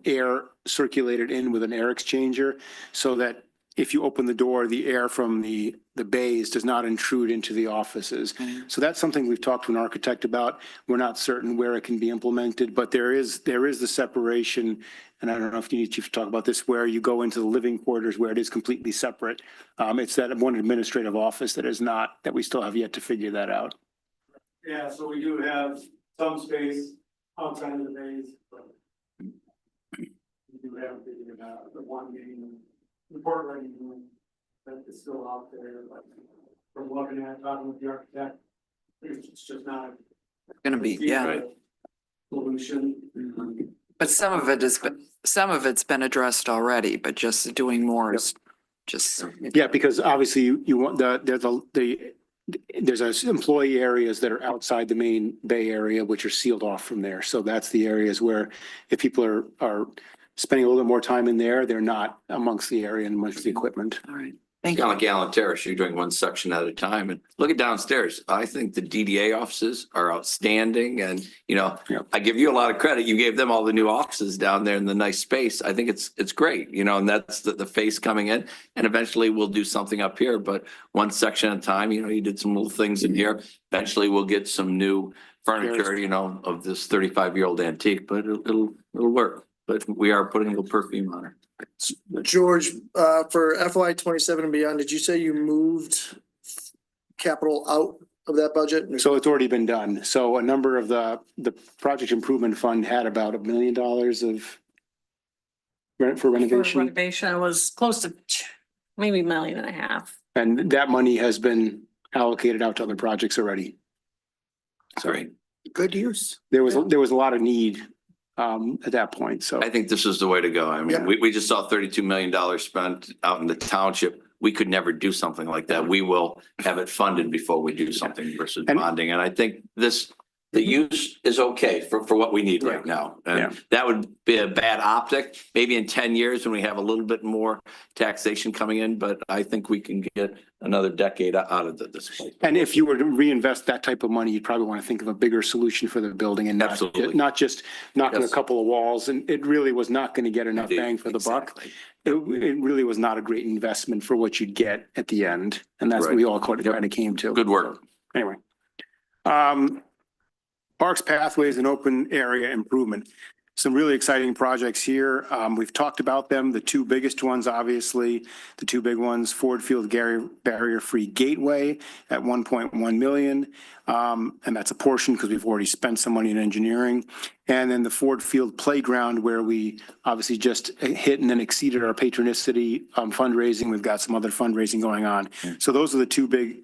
air circulated in with an air exchanger so that if you open the door, the air from the bays does not intrude into the offices. So that's something we've talked to an architect about. We're not certain where it can be implemented, but there is the separation. And I don't know if you need Chief to talk about this, where you go into the living quarters where it is completely separate. It's that one administrative office that is not, that we still have yet to figure that out. Yeah, so we do have some space outside of the bays, but we do have figured out the one getting the port running room that is still out there, but from looking at, talking with the architect, it's just not. Gonna be, yeah. Solution. But some of it's been addressed already, but just doing more is just. Yeah, because obviously you want there's employee areas that are outside the main bay area, which are sealed off from there. So that's the areas where if people are spending a little bit more time in there, they're not amongst the area and amongst the equipment. All right. Thank Kind of you. like Allen Terrace, you're doing one section at a time and look at downstairs. I think the DDA offices are outstanding and, I give you a lot of credit. You gave them all the new offices down there in the nice space. I think it's great, and that's the face coming in and eventually we'll do something up here, but one section at a time, you did some little things in here. Eventually we'll get some new furniture, of this 35-year-old antique, but it'll work. But we are putting a little perfume on it. George, for FY 27 and beyond, did you say you moved capital out of that budget? So it's already been done. So a number of the project improvement fund had about $1 million of rent for renovation. Renovation was close to maybe 1.5 million. And that money has been allocated out to other projects already. Great. Good use. There was a lot of need at that point, so. I think this is the way to go. I mean, Yeah. we just saw $32 million spent out in the township. We could never do something like that. We will have it funded before we do something versus And- bonding. And I think the use is okay for what we need right now. Yeah. And that would be a bad optic, maybe in 10 years when we have a little bit more taxation coming in, but I think we can get another decade out of this place. And if you were to reinvest that type of money, you'd probably want to think of a bigger solution for the building and Absolutely. not just knocking a Yes. couple of walls. And it really was not going to get enough bang for the buck. Exactly. It really was not a great investment for what you'd get at the end. And that's what we all kind of came to. Good work. Anyway. Parks, pathways and open area improvement. Some really exciting projects here. We've talked about them. The two biggest ones, obviously, the two big ones, Ford Field barrier-free gateway at 1.1 million. And that's a portion because we've already spent some money in engineering. And then the Ford Field playground where we obviously just hit and then exceeded our patronicity fundraising. We've got some other fundraising going on. So those are the two big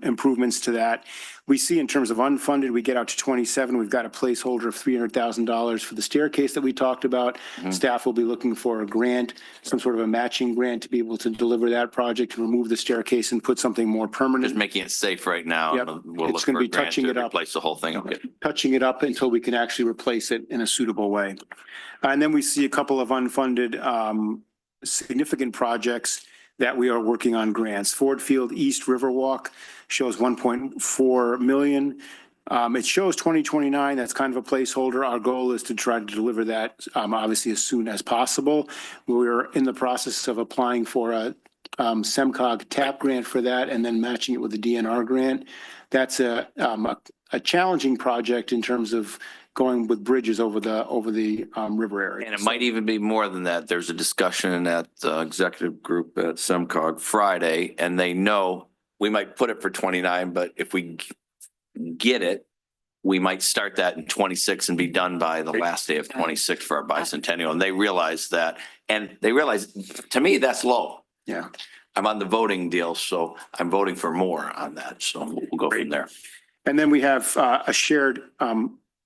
improvements to that. We see in terms of unfunded, we get out to 27. We've got a placeholder of $300,000 for the staircase that we talked about. Staff will be looking for a grant, some sort of a matching grant to be able to deliver that project, to remove the staircase and put something more permanent. Just making it safe right now. Yep. We'll look It's gonna for a be grant touching to it up. replace the whole thing. Okay. Touching it up until we can actually replace it in a suitable way. And then we see a couple of unfunded significant projects that we are working on grants. Ford Field East Riverwalk shows 1.4 million. It shows 2029. That's kind of a placeholder. Our goal is to try to deliver that obviously as soon as possible. We're in the process of applying for a SEMCOG TAP grant for that and then matching it with a DNR grant. That's a challenging project in terms of going with bridges over the river area. And it might even be more than that. There's a discussion at the executive group at SEMCOG Friday, and they know we might put it for 29, but if we get it, we might start that in 26 and be done by the last day of 26 for our bicentennial. And they realize that, and they realize, to me, that's low. Yeah. I'm on the voting deal, so I'm voting for more on that. So we'll go from there. And then we have a shared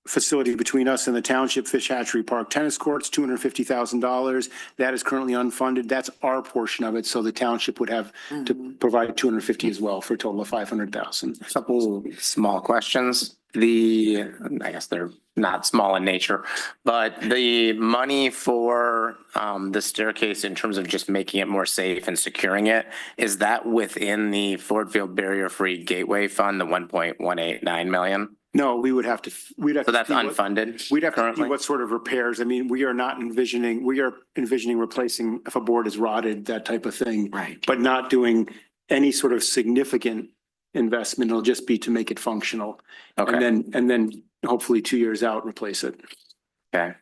facility between us and the Township Fish Hatchery Park Tennis Courts, $250,000. That is currently unfunded. That's our portion of it. So the township would have to provide 250 as well for a total of 500,000. Couple small questions. I guess they're not small in nature, but the money for the staircase in terms of just making it more safe and securing it, is that within the Ford Field barrier-free gateway fund, the 1.189 million? No, we'd have to. So that's see what- unfunded We'd have to see currently? what sort of repairs. I mean, we are envisioning replacing if a board is rotted, that type of thing. Right. But not doing any sort of significant investment. It'll just be to make it functional. Okay. And then hopefully 2 years out, replace it. Okay.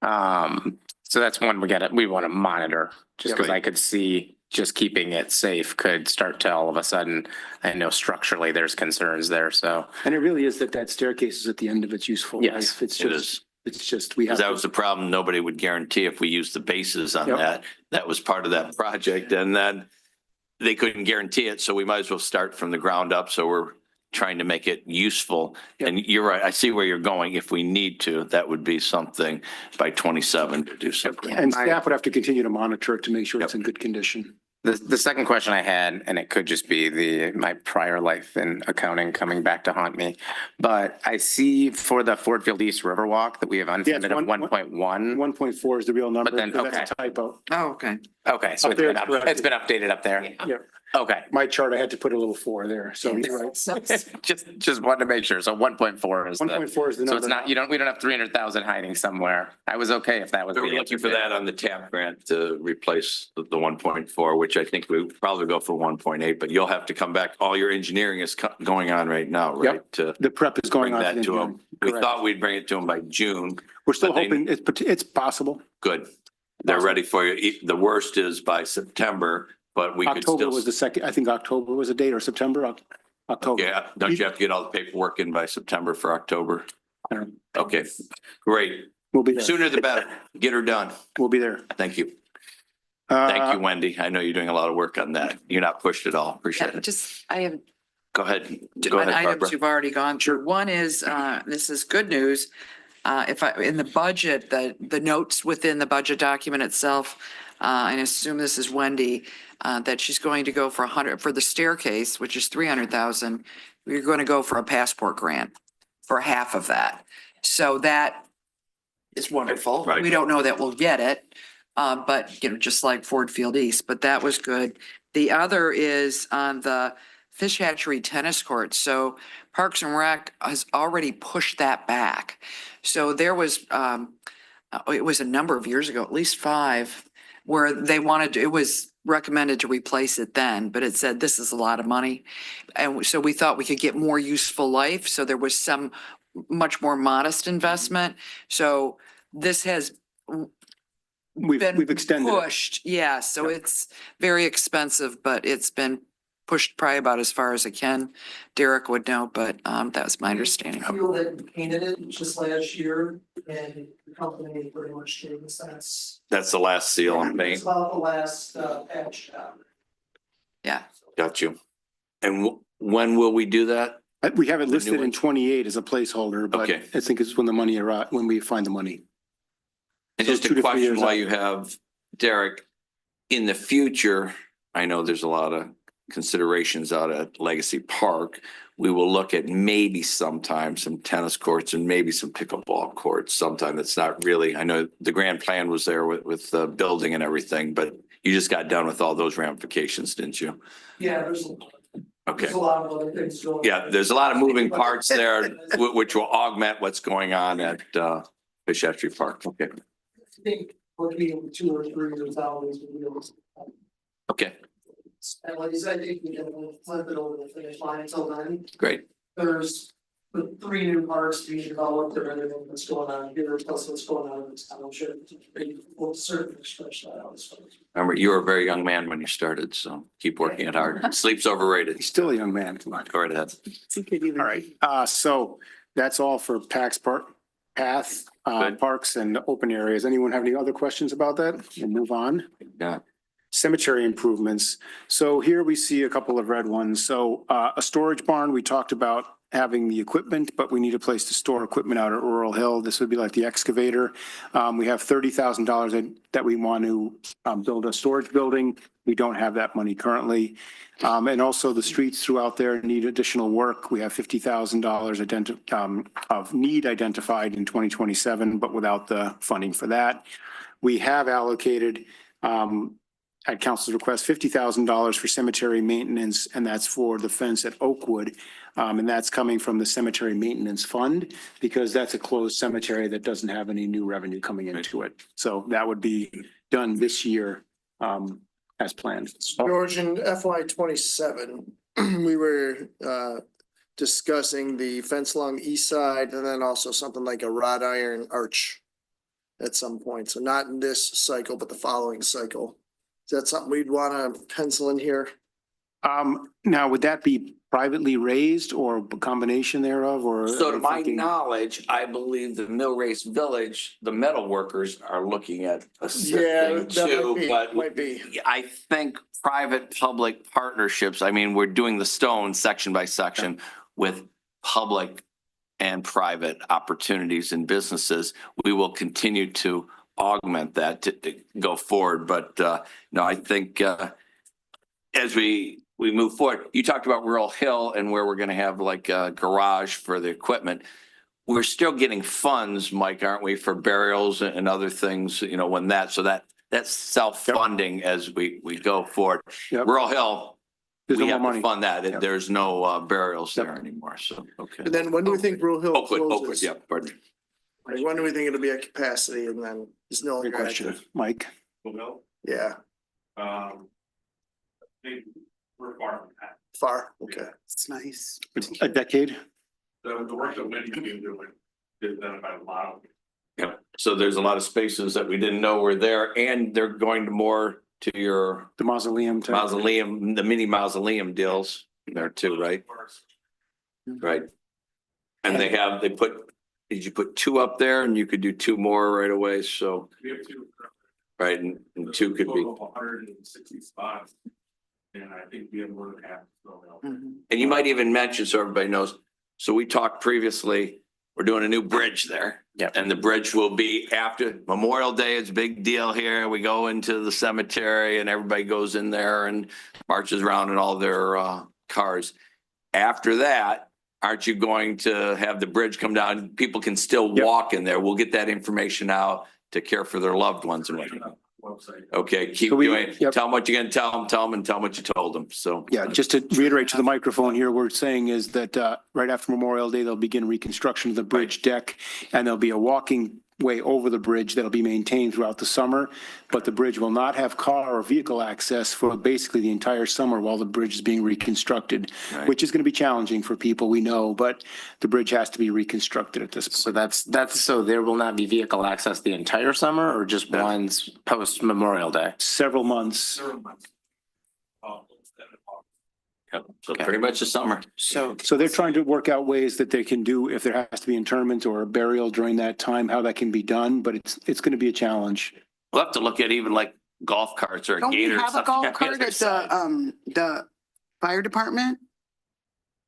So that's one we want to monitor, just because I could see just keeping it safe could start to all of a sudden, I know structurally there's concerns there, so. And it really is that staircase is at the end of its useful Yes, life. It's it just, is. it's just, we have. Because that was the problem. Nobody would guarantee if we used the bases on Yep. that. That was part of that project. And then they couldn't guarantee it. So we might as well start from the ground up. So we're trying to make it useful. Yep. And you're right. I see where you're going. If we need to, that would be something by 27 to do something. And staff would have to continue to monitor it to make sure it's in good condition. The second question I had, and it could just be my prior life in accounting coming back to haunt me, but I see for the Ford Field East Riverwalk that we have unfunded of 1.1. 1.4 is the real number. But then, That's a typo. Oh, okay. Okay, so Up there, it's correct. been updated up there. Yeah. Okay. My chart, I had to put a little 4 there, so you're right. Just wanted to make sure. So 1.4 is the. 1.4 is the So it's number. not, we don't have 300,000 hiding somewhere. I was okay if that was. We were the looking for answer. that on the TAP grant to replace the 1.4, which I think we would probably go for 1.8, but you'll have to come back. All your engineering is going on right now, right? Yep. To The prep is going bring on. that for to the them. We Correct. thought we'd bring it to them by June. We're still but they- hoping, it's possible. Good. They're ready for you. The worst is by September, but we could October still. was the second, I think October was a date, or September, October. Yeah, don't you have to get all the paperwork in by September for October? Okay, great. We'll be there. Sooner the better. Get her done. We'll be there. Thank you. Thank Uh, you, Wendy. I know you're doing a lot of work on that. You're not pushed at all. Appreciate it. Just, I have Go ahead. two Go ahead, items Barbara. you've already gone through. One is, this is good news. In the budget, the notes within the budget document itself, and I assume this is Wendy, that she's going to go for 100, for the staircase, which is 300,000. We're going to go for a passport grant for half of that. So that is wonderful. Right. We don't know that we'll get it, but just like Ford Field East, but that was good. The other is on the fish hatchery tennis court. So Parks and Rec has already pushed that back. So there was, it was a number of years ago, at least 5, where they wanted, it was recommended to replace it then, but it said, this is a lot of money. And so we thought we could get more useful life. So there was some much more modest investment. So this has been We've extended it. pushed. Yeah, so it's very expensive, but it's been pushed probably about as far as it can. Derek would know, but that was my understanding. Feel that we painted it just last year and the company pretty much changed that's. That's the last seal on paint. It's about the last patch job. Yeah. Got you. And when will we do that? We have it new listed in one? 28 as a placeholder, but Okay. I think it's when the money when we find the money. And So just 2 a to 3 question years while out. you have Derek, in the future, I know there's a lot of considerations out at Legacy Park. We will look at maybe sometime some tennis courts and maybe some pickleball courts sometime. That's not really, I know the grand plan was there with the building and everything, but you just got done with all those ramifications, didn't you? Yeah, there's Okay. a lot of other things going. Yeah, there's a lot of moving parts there, which will augment what's going on at Fish Hatchery Park. Okay, I think looking 2 or 3 years out, is we will. okay, And like you said, I think we can flip it over the finish line until then. great. There's the 3 new parks being developed and everything that's going on here, plus what's going on in this township. We'll certainly stretch that out. Remember, you were a very young man when you started, so keep working it hard. Sleep's overrated. He's still a young man. Come on. Go right ahead. All right. So that's all for Path, Good. parks and open areas. Anyone have any other questions about that? We'll move on. Yeah. Cemetery improvements. So here we see a couple of red ones. So a storage barn, we talked about having the equipment, but we need a place to store equipment out at Rural Hill. This would be like the excavator. We have $30,000 that we want to build a storage building. We don't have that money currently. And also the streets throughout there need additional work. We have $50,000 of need identified in 2027, but without the funding for that. We have allocated at council's request, $50,000 for cemetery maintenance, and that's for the fence at Oakwood. And that's coming from the cemetery maintenance fund because that's a closed cemetery that doesn't have any new revenue coming into it. So that would be done this year as planned. George, in FY 27, we were discussing the fence along the east side and then also something like a wrought iron arch at some point. So not in this cycle, but the following cycle. Is that something we'd want to pencil in here? Now, would that be privately raised or a combination thereof or? So to my knowledge, I believe the Mill Race Village, the metal workers are looking at assisting too, but Might be. I think private public partnerships, I mean, we're doing the stone section by section with public and private opportunities and businesses. We will continue to augment that to go forward. But no, I think as we move forward, you talked about Rural Hill and where we're going to have like a garage for the equipment. We're still getting funds, Mike, aren't we, for burials and other things, you know, when that, so that that's self-funding as we go forward. Yep. Rural Hill, There's we no have more to money. fund that. Yep. There's no burials there Yep. anymore, so, okay. And then when do we think Rural Hill Oakwood, closes? yeah, pardon me. Like, when do we think it'll be at capacity and then it's no Great longer question, active? Mike. Yeah, We're far from that. far, okay. It's nice. A decade? The work that Wendy's been doing is done about a lot. Yeah, so there's a lot of spaces that we didn't know were there, and they're going to more to your The mausoleum type. mausoleum, the mini mausoleum deals there too, right? Right. And they put, did you put two up there, and you could do two more right away, so, We have two. right, and two could be. Total of 160 spots. And I think we have more than half. Mhm. And you might even mention, so everybody knows, so we talked previously, we're doing a new bridge there. Yep. And the bridge will be after Memorial Day. It's a big deal here. We go into the cemetery and everybody goes in there and marches around in all their cars. After that, aren't you going to have the bridge come down? People can still Yep. walk in there. We'll get that information out to care for their loved ones and whatnot. Website. Okay, keep So we- doing, yep. tell them what you're gonna tell them and tell them what you told them, so. Yeah, just to reiterate to the microphone here, we're saying is that right after Memorial Day, they'll begin reconstruction of the bridge deck. And there'll be a walking way over the bridge that'll be maintained throughout the summer. But the bridge will not have car or vehicle access for basically the entire summer while the bridge is being reconstructed, Right. which is going to be challenging for people, we know, but the bridge has to be reconstructed at this point. So so there will not be vehicle access the entire summer or just Yeah. ones post Memorial Day? Several months. 7 months. Instead of- Yep, so pretty much the summer. So, So they're trying to work out ways that they can do, if there has to be interment or a burial during that time, how that can be done, but it's going to be a challenge. We'll have to look at even like golf carts or a don't we gator. or have a something golf on the cart other at side. the fire department?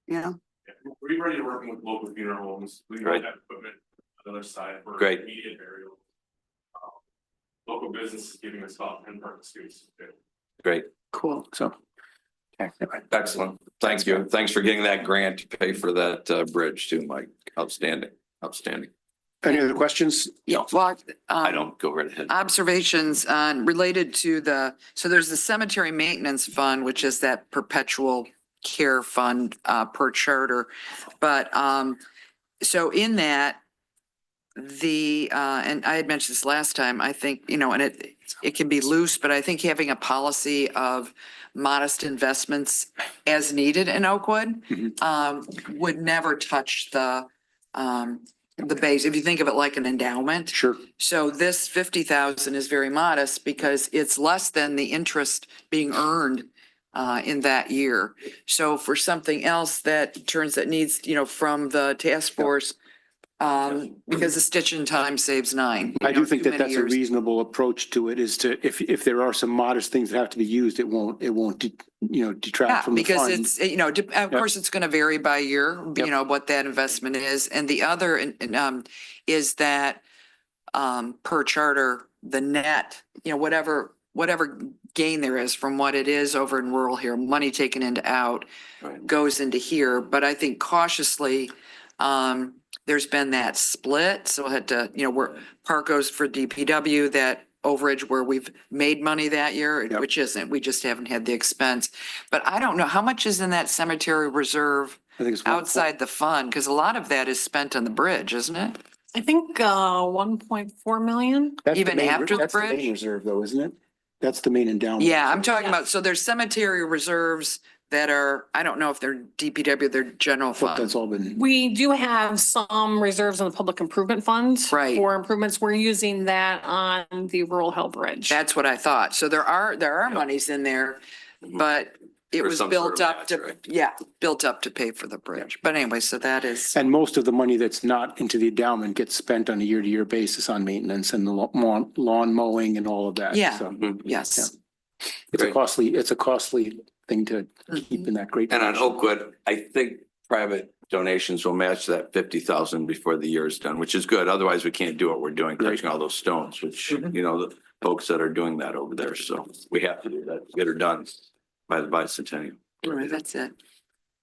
Yeah, We're ready to work with local funeral homes. We Right. have equipment on the other side for Great. immediate burial. Local business is giving us about 10 parking spaces. Great, cool. So. excellent. Thank you. Thanks for getting that grant to pay for that bridge too, Mike. Outstanding, outstanding. Any other questions? Yeah, well, I don't go right ahead. observations related to so there's the cemetery maintenance fund, which is that perpetual care fund per charter. But so in that, and I had mentioned this last time, I think, and it can be loose, but I think having a policy of modest investments as needed in Oakwood would never touch the base, if you think of it like an endowment. Sure. So this 50,000 is very modest because it's less than the interest being earned in that year. So for something else that needs, from the task force, because the stitching time saves 9. I do think too that many that's a years. reasonable approach to it, is to, if there are some modest things that have to be used, it won't, Yeah, detract from the because fund. it's, of course, it's going to vary by year, Yep. what that investment is. And the other is that per charter, the net, whatever gain there is from what it is over in rural here, money taken into out Right. goes into here. But I think cautiously, there's been that split. So I had to, where part goes for DPW, that overage where we've made money that year, Yep. which isn't, we just haven't had the expense. But I don't know, how much is in that cemetery reserve I think it's outside the fund? Because a lot of that is spent on the bridge, isn't it? I think 1.4 million. That's the even main- after the that's main bridge? Reserve though, isn't it? That's the main endowment. Yeah, I'm talking Yeah. about, so there's cemetery reserves that are, I don't know if they're DPW, they're general But that's fund. all been, We do have some reserves in the public improvement funds. Right. For improvements. We're using that on the rural hill bridge. That's what I thought. So there are monies in there, but it For was some built sort of up match, to, right? built up to pay for the bridge. But anyway, so that is, and most of the money that's not into the endowment gets spent on a year-to-year basis on maintenance and the lawn mowing and all of that. Yeah. So yes. it's Great. a costly thing to keep in that great. And on condition. Oakwood, I think private donations will match that 50,000 before the year is done, which is good. Otherwise, we can't do what we're doing, touching all those stones, which, the folks that are doing that over there. So we have to do that, get her done by the bicentennial. All right, that's it.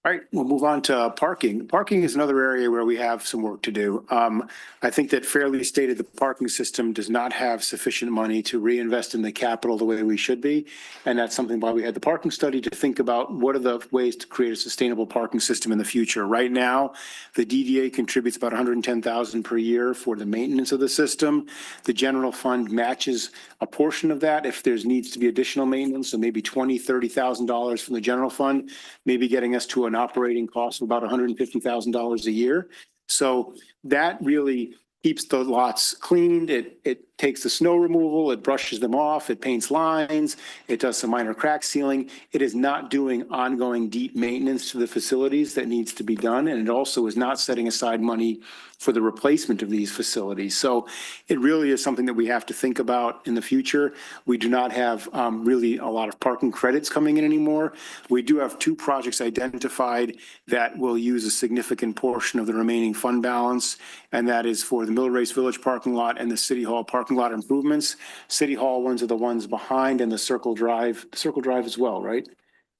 All right, we'll move on to parking. Parking is another area where we have some work to do. I think that fairly stated, the parking system does not have sufficient money to reinvest in the capital the way we should be. And that's something why we had the parking study to think about what are the ways to create a sustainable parking system in the future. Right now, the DDA contributes about 110,000 per year for the maintenance of the system. The general fund matches a portion of that if there's needs to be additional maintenance, so maybe $20,000-$30,000 from the general fund, maybe getting us to an operating cost of about $150,000 a year. So that really keeps the lots cleaned. It takes the snow removal, it brushes them off, it paints lines, it does some minor crack sealing. It is not doing ongoing deep maintenance to the facilities that needs to be done. And it also is not setting aside money for the replacement of these facilities. So it really is something that we have to think about in the future. We do not have really a lot of parking credits coming in anymore. We do have 2 projects identified that will use a significant portion of the remaining fund balance. And that is for the Mill Race Village parking lot and the City Hall parking lot improvements. City Hall ones are the ones behind, and the Circle Drive as well, right?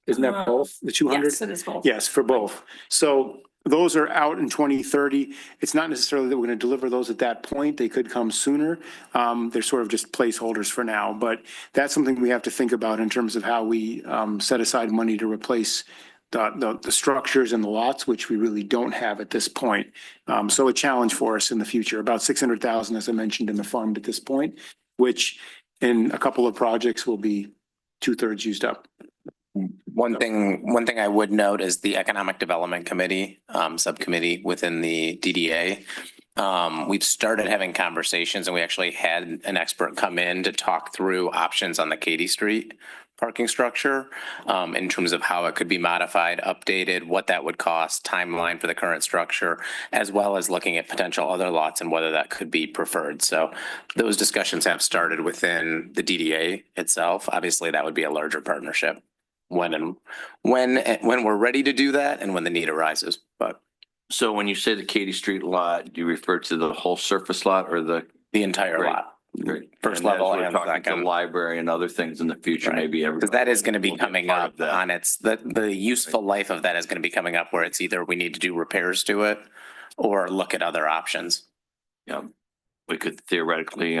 Isn't that both, the 200? Yes, it is both. Yes, for both. So those are out in 2030. It's not necessarily that we're going to deliver those at that point. They could come sooner. They're sort of just placeholders for now, but that's something we have to think about in terms of how we set aside money to replace the structures and the lots, which we really don't have at this point. So a challenge for us in the future, about 600,000, as I mentioned, in the fund at this point, which in a couple of projects will be 2/3 used up. One thing I would note is the Economic Development Committee, subcommittee within the DDA. We've started having conversations, and we actually had an expert come in to talk through options on the Katy Street parking structure, in terms of how it could be modified, updated, what that would cost, timeline for the current structure, as well as looking at potential other lots and whether that could be preferred. So those discussions have started within the DDA itself. Obviously, that would be a larger partnership when we're ready to do that and when the need arises. But So when you say the Katy Street lot, do you refer to the whole surface lot or the? the entire Great. lot. Great. First And as level we're and talking second. to library and other things in the future, Right. maybe Because that is going to be will coming part of up that. on the useful life of that is going to be coming up where it's either we need to do repairs to it or look at other options. Yeah, we could theoretically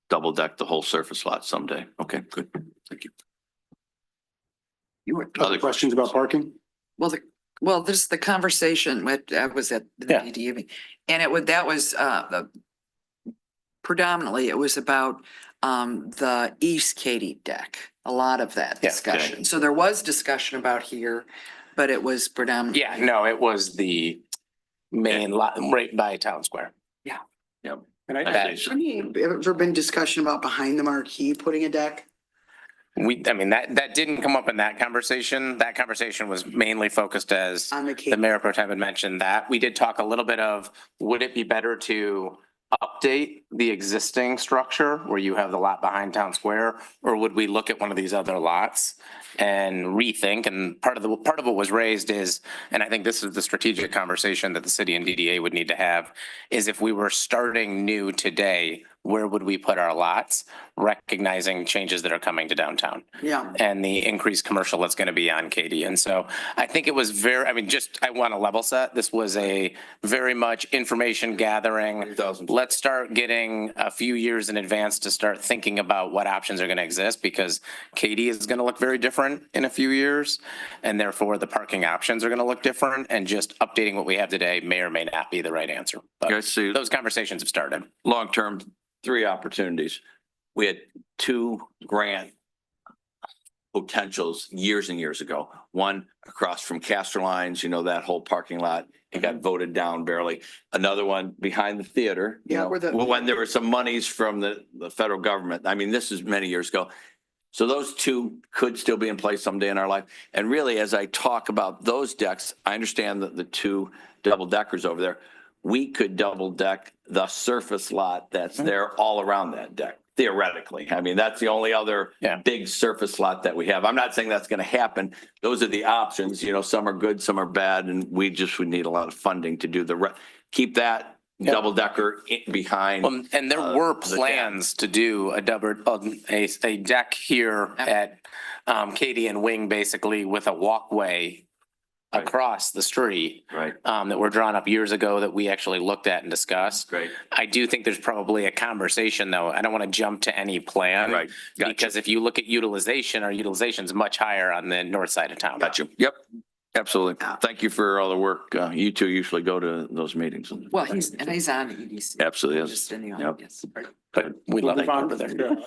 double deck the whole surface lot someday. Okay, good. Thank you. Other questions about parking? Well, this is the conversation with, I was at the Yeah. DDA, and that was predominantly, it was about the East Katy deck, a lot of that Yeah. discussion. So there was discussion about here, but it was predominantly. Yeah, no, it was the main lot right by Town Square. And I say so. Ever been discussion about behind the marquee, putting a deck? I mean, that didn't come up in that conversation. That conversation was mainly focused as On the the Katy. Mayor Pro Tem had mentioned that. We did talk a little bit of, would it be better to update the existing structure where you have the lot behind Town Square? Or would we look at one of these other lots and rethink? And part of what was raised is, and I think this is the strategic conversation that the city and DDA would need to have, is if we were starting new today, where would we put our lots, recognizing changes that are coming to downtown Yeah. and the increased commercial that's going to be on Katy. And so I think it was I want to level set. This was a very much information gathering. Let's start getting a few years in advance to start thinking about what options are going to exist, because Katy is going to look very different in a few years. And therefore the parking options are going to look different, and just updating what we have today may or may not be the right answer. But Guys, see, those conversations have started. long-term, 3 opportunities. We had 2 grant potentials years and years ago. One across from Castor Lines, that whole parking lot, it got voted down barely. Another one behind the theater, Yeah, where the- when there were some monies from the federal government. I mean, this is many years ago. So those 2 could still be in place someday in our life. And really, as I talk about those decks, I understand that the 2 double deckers over there, we could double deck the surface lot that's there all around that deck, theoretically. I mean, that's the only other big surface lot that we have. I'm not saying that's going to happen. Those are the options. Some are good, some are bad, and we just would need a lot of funding to do keep that double decker behind. And there were the plans to do a deck here at Katy and Wing, basically with a walkway across the street Right, that were drawn up years ago that we actually looked at and discussed. great, I do think there's probably a conversation, though. I don't want to jump to any plan. right. Gotcha. Because if you look at utilization, our utilization is much higher on the north side of town. Got you. Yep, absolutely. Thank you for all the work. You two usually go to those meetings. Well, he's on EDC. Absolutely is. Just in the Yep. audience. But we love Move it on over to there.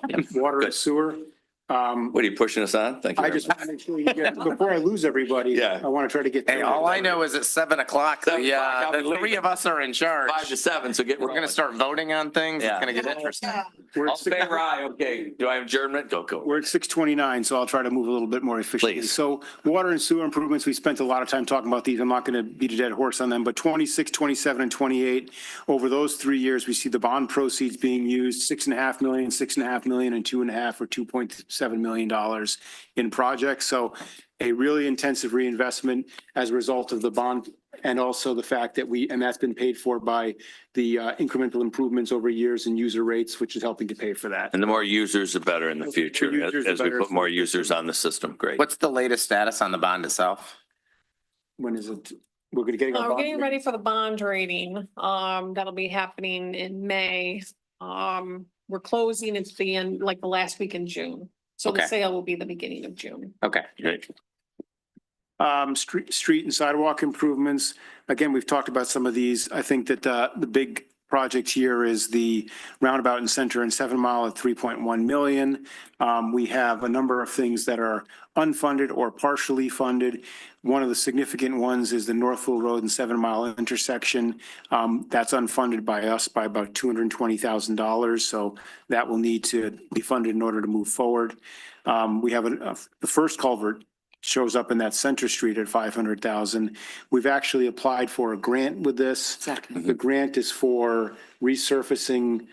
Water Good. and sewer. What are you pushing us on? Thank you. I very just much. want to make sure you get, before I lose everybody. Yeah. I want to try to get. Hey, through all it. I know is at 7 o'clock, 7 o'clock, I'll the be three leaving. of us are in charge. 5 to 7, so get. We're gonna start voting on things. It's Yeah. gonna get interesting. We're All at in favor, aye, okay. Do I have adjournment? Go. We're at 6:29, so I'll try to move a little bit more efficiently. Please. So water and sewer improvements, we spent a lot of time talking about these. I'm not going to beat a dead horse on them, but 26, 27, and 28, over those 3 years, we see the bond proceeds being used, 6.5 million, 6.5 million, and 2.5 or $2.7 million in projects. So a really intensive reinvestment as a result of the bond, and also the fact that and that's been paid for by the incremental improvements over years and user rates, which is helping to pay for that. And the more users, the better in the future, users, as the we better. put more users on the system. Great. What's the latest status on the bond itself? When is it? We're going to get. We're getting ready for the bond rating. That'll be happening in May. We're closing at the end, like the last week in June. So the Okay. sale will be the beginning of June. Okay. Great. Street and sidewalk improvements. Again, we've talked about some of these. I think that the big project here is the roundabout and center and 7 Mile at 3.1 million. We have a number of things that are unfunded or partially funded. One of the significant ones is the Northville Road and 7 Mile intersection. That's unfunded by us by about $220,000. So that will need to be funded in order to move forward. We have the first culvert shows up in that Center Street at 500,000. We've actually applied for a grant with this. Second. The grant is for resurfacing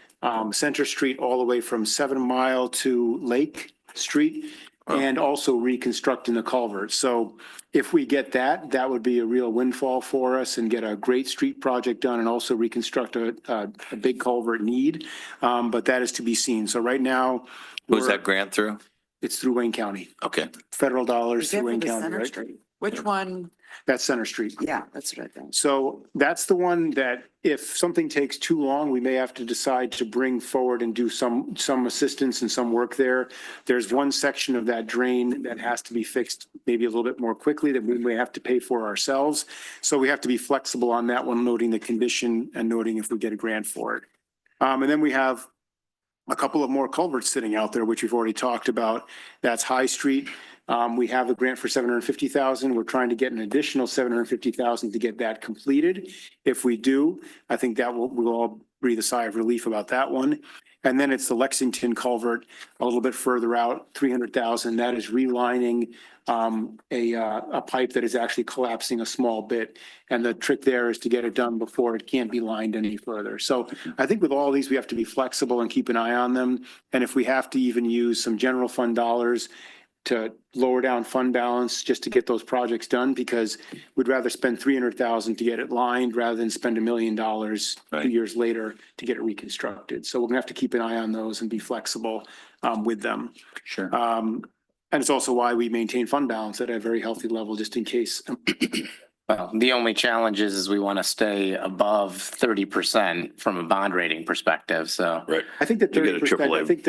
Center Street all the way from 7 Mile to Lake Street, and also reconstructing the culvert. So if we get that, that would be a real windfall for us and get a great street project done and also reconstruct a big culvert need. But that is to be seen. So right now. Who's that grant through? It's through Wayne County, Okay. federal Is dollars that through for Wayne the County, Center right? Street? Which one? That's Center Street. Yeah, that's what I think. So that's the one that if something takes too long, we may have to decide to bring forward and do some assistance and some work there. There's one section of that drain that has to be fixed maybe a little bit more quickly that we may have to pay for ourselves. So we have to be flexible on that one, noting the condition and noting if we get a grant for it. And then we have a couple of more culverts sitting out there, which we've already talked about. That's High Street. We have a grant for 750,000. We're trying to get an additional 750,000 to get that completed. If we do, I think that we'll all breathe a sigh of relief about that one. And then it's the Lexington culvert a little bit further out, 300,000. That is relining a pipe that is actually collapsing a small bit. And the trick there is to get it done before it can't be lined any further. So I think with all these, we have to be flexible and keep an eye on them. And if we have to even use some general fund dollars to lower down fund balance just to get those projects done, because we'd rather spend 300,000 to get it lined rather than spend $1 million 2 years later to get it reconstructed. So we're gonna have to keep an eye on those and be flexible with them. Sure. And it's also why we maintain fund balance at a very healthy level, just in case. Well, the only challenge is we want to stay above 30% from a bond rating perspective. So. Right. I think that You get a 30%, I AAA. think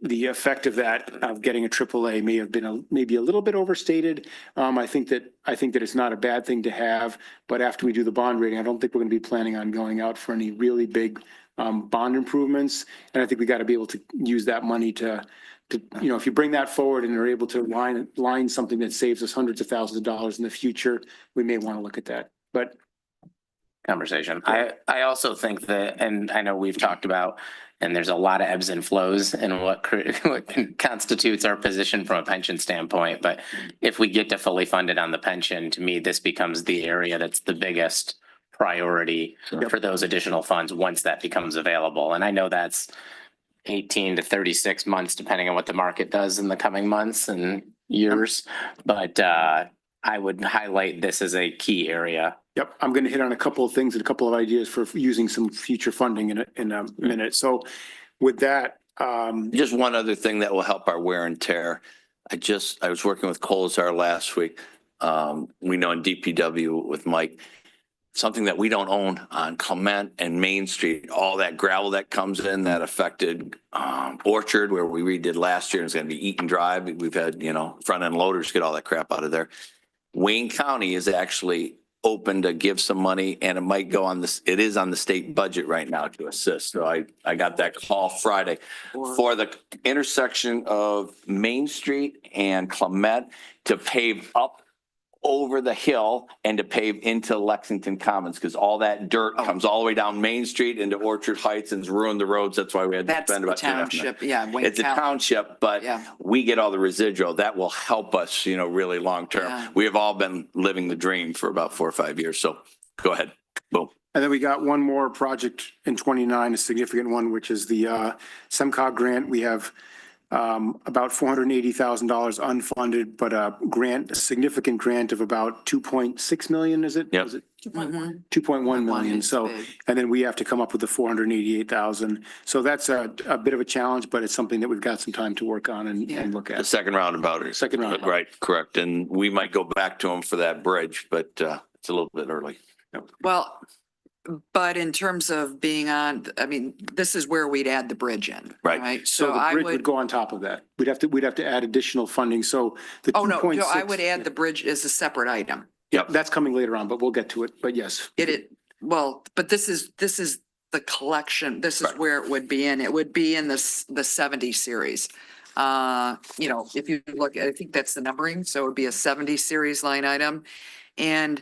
the effect of that, of getting a AAA may have been maybe a little bit overstated. I think that it's not a bad thing to have, but after we do the bond rating, I don't think we're gonna be planning on going out for any really big bond improvements. And I think we got to be able to use that money to, if you bring that forward and are able to line something that saves us hundreds of thousands of dollars in the future, we may want to look at that. But Conversation. I also think that, and I know we've talked about, and there's a lot of ebbs and flows in what constitutes our position from a pension standpoint. But if we get to fully funded on the pension, to me, this becomes the area that's the biggest priority for those additional funds once that becomes available. And I know that's 18 to 36 months, depending on what the market does in the coming months and years. But I would highlight this as a key area. yep, I'm going to hit on a couple of things and a couple of ideas for using some future funding in a minute. So with that, Just one other thing that will help our wear and tear. I was working with Colzar last week. We know in DPW with Mike, something that we don't own on Clement and Main Street, all that gravel that comes in that affected Orchard where we redid last year, is going to be Eaton Drive. We've had, front end loaders get all that crap out of there. Wayne County is actually open to give some money, and it might go on this, it is on the state budget right now to assist. So I got that call Friday for the intersection of Main Street and Clement to pave up over the hill and to pave into Lexington Commons, because all that dirt comes all the way down Main Street into Orchard Heights and has ruined the roads. That's why we had to That's spend the about $2.5 million. township, yeah. Wayne It's a County. township, but Yeah. we get all the residual. That will help us, really long term. Yeah. We have all been living the dream for about 4 or 5 years. So go ahead. Boom. And then we got one more project in 29, a significant one, which is the SEMCOG grant. We have about $480,000 unfunded, but a significant grant of about 2.6 million, is it? Yep. Is it Mhm. 2.1 million? It's So, big. and then we have to come up with the 488,000. So that's a bit of a challenge, but it's something that we've got some time to work on and look The at. second roundabout. Second roundabout. Right, correct. And we might go back to them for that bridge, but it's a little bit early. Well, but in terms of being on, this is where we'd add the bridge in. Right. So So the I bridge would would, go on top of that. We'd have to add additional funding. So the oh, no, 2.6. I would add the bridge as a separate item. Yep, that's coming later on, but we'll get to it. But yes. But this is the collection. This is Right. where it would be in. It would be in the 70 series. If you look, I think that's the numbering. So it would be a 70 series line item. And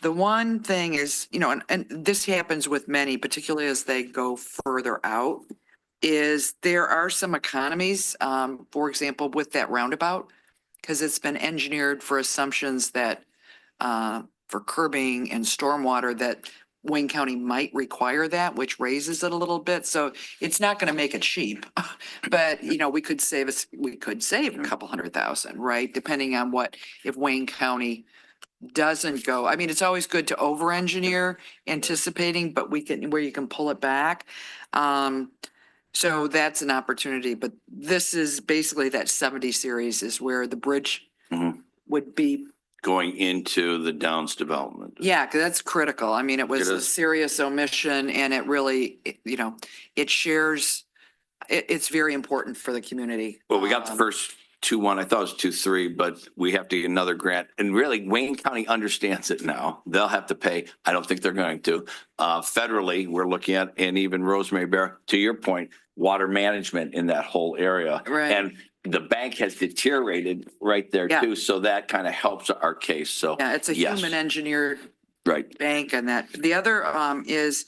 the one thing is, and this happens with many, particularly as they go further out, is there are some economies, for example, with that roundabout, because it's been engineered for assumptions that, for curbing and stormwater, that Wayne County might require that, which raises it a little bit. So it's not going to make it cheap, but we could save a couple 100,000, right? Depending on if Wayne County doesn't go. It's always good to over-engineer anticipating, but where you can pull it back. So that's an opportunity, but this is basically that 70 series is where the bridge Mhm. would be. Going into the Downs development. Yeah, because that's critical. It was It a is. serious omission and it really, it shares, it's very important for the community. Well, we got the first 2-1, I thought it was 2-3, but we have to get another grant. And really, Wayne County understands it now. They'll have to pay. I don't think they're going to. Federally, we're looking at, and even Rosemary Bear, to your point, water management in that whole area. Right. And the bank has deteriorated right there Yeah. too. So that kind of helps our case. So, Yeah, it's a yes. human engineered Right. bank and that. The other is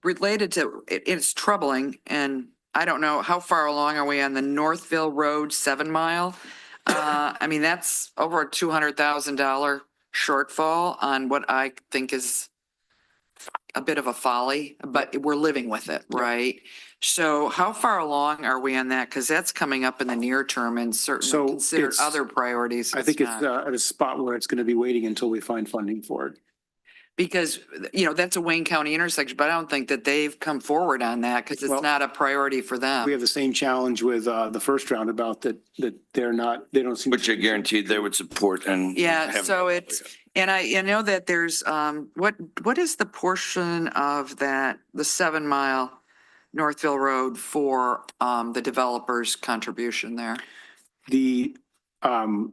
related to, it's troubling and I don't know, how far along are we on the Northville Road 7 mile? That's over a $200,000 shortfall on what I think is a bit of a folly, but we're living with it, right? So how far along are we on that? Because that's coming up in the near term and So certainly consider it's- other priorities. I think it's not. at a spot where it's going to be waiting until we find funding for it. Because, that's a Wayne County intersection, but I don't think that they've come forward on that because it's Well, not a priority for We them. have the same challenge with the first roundabout that they don't seem. Which I guaranteed they would support and. Yeah, have- so and I know that there's, what is the portion of that, the 7 mile Northville Road for, the developer's contribution there?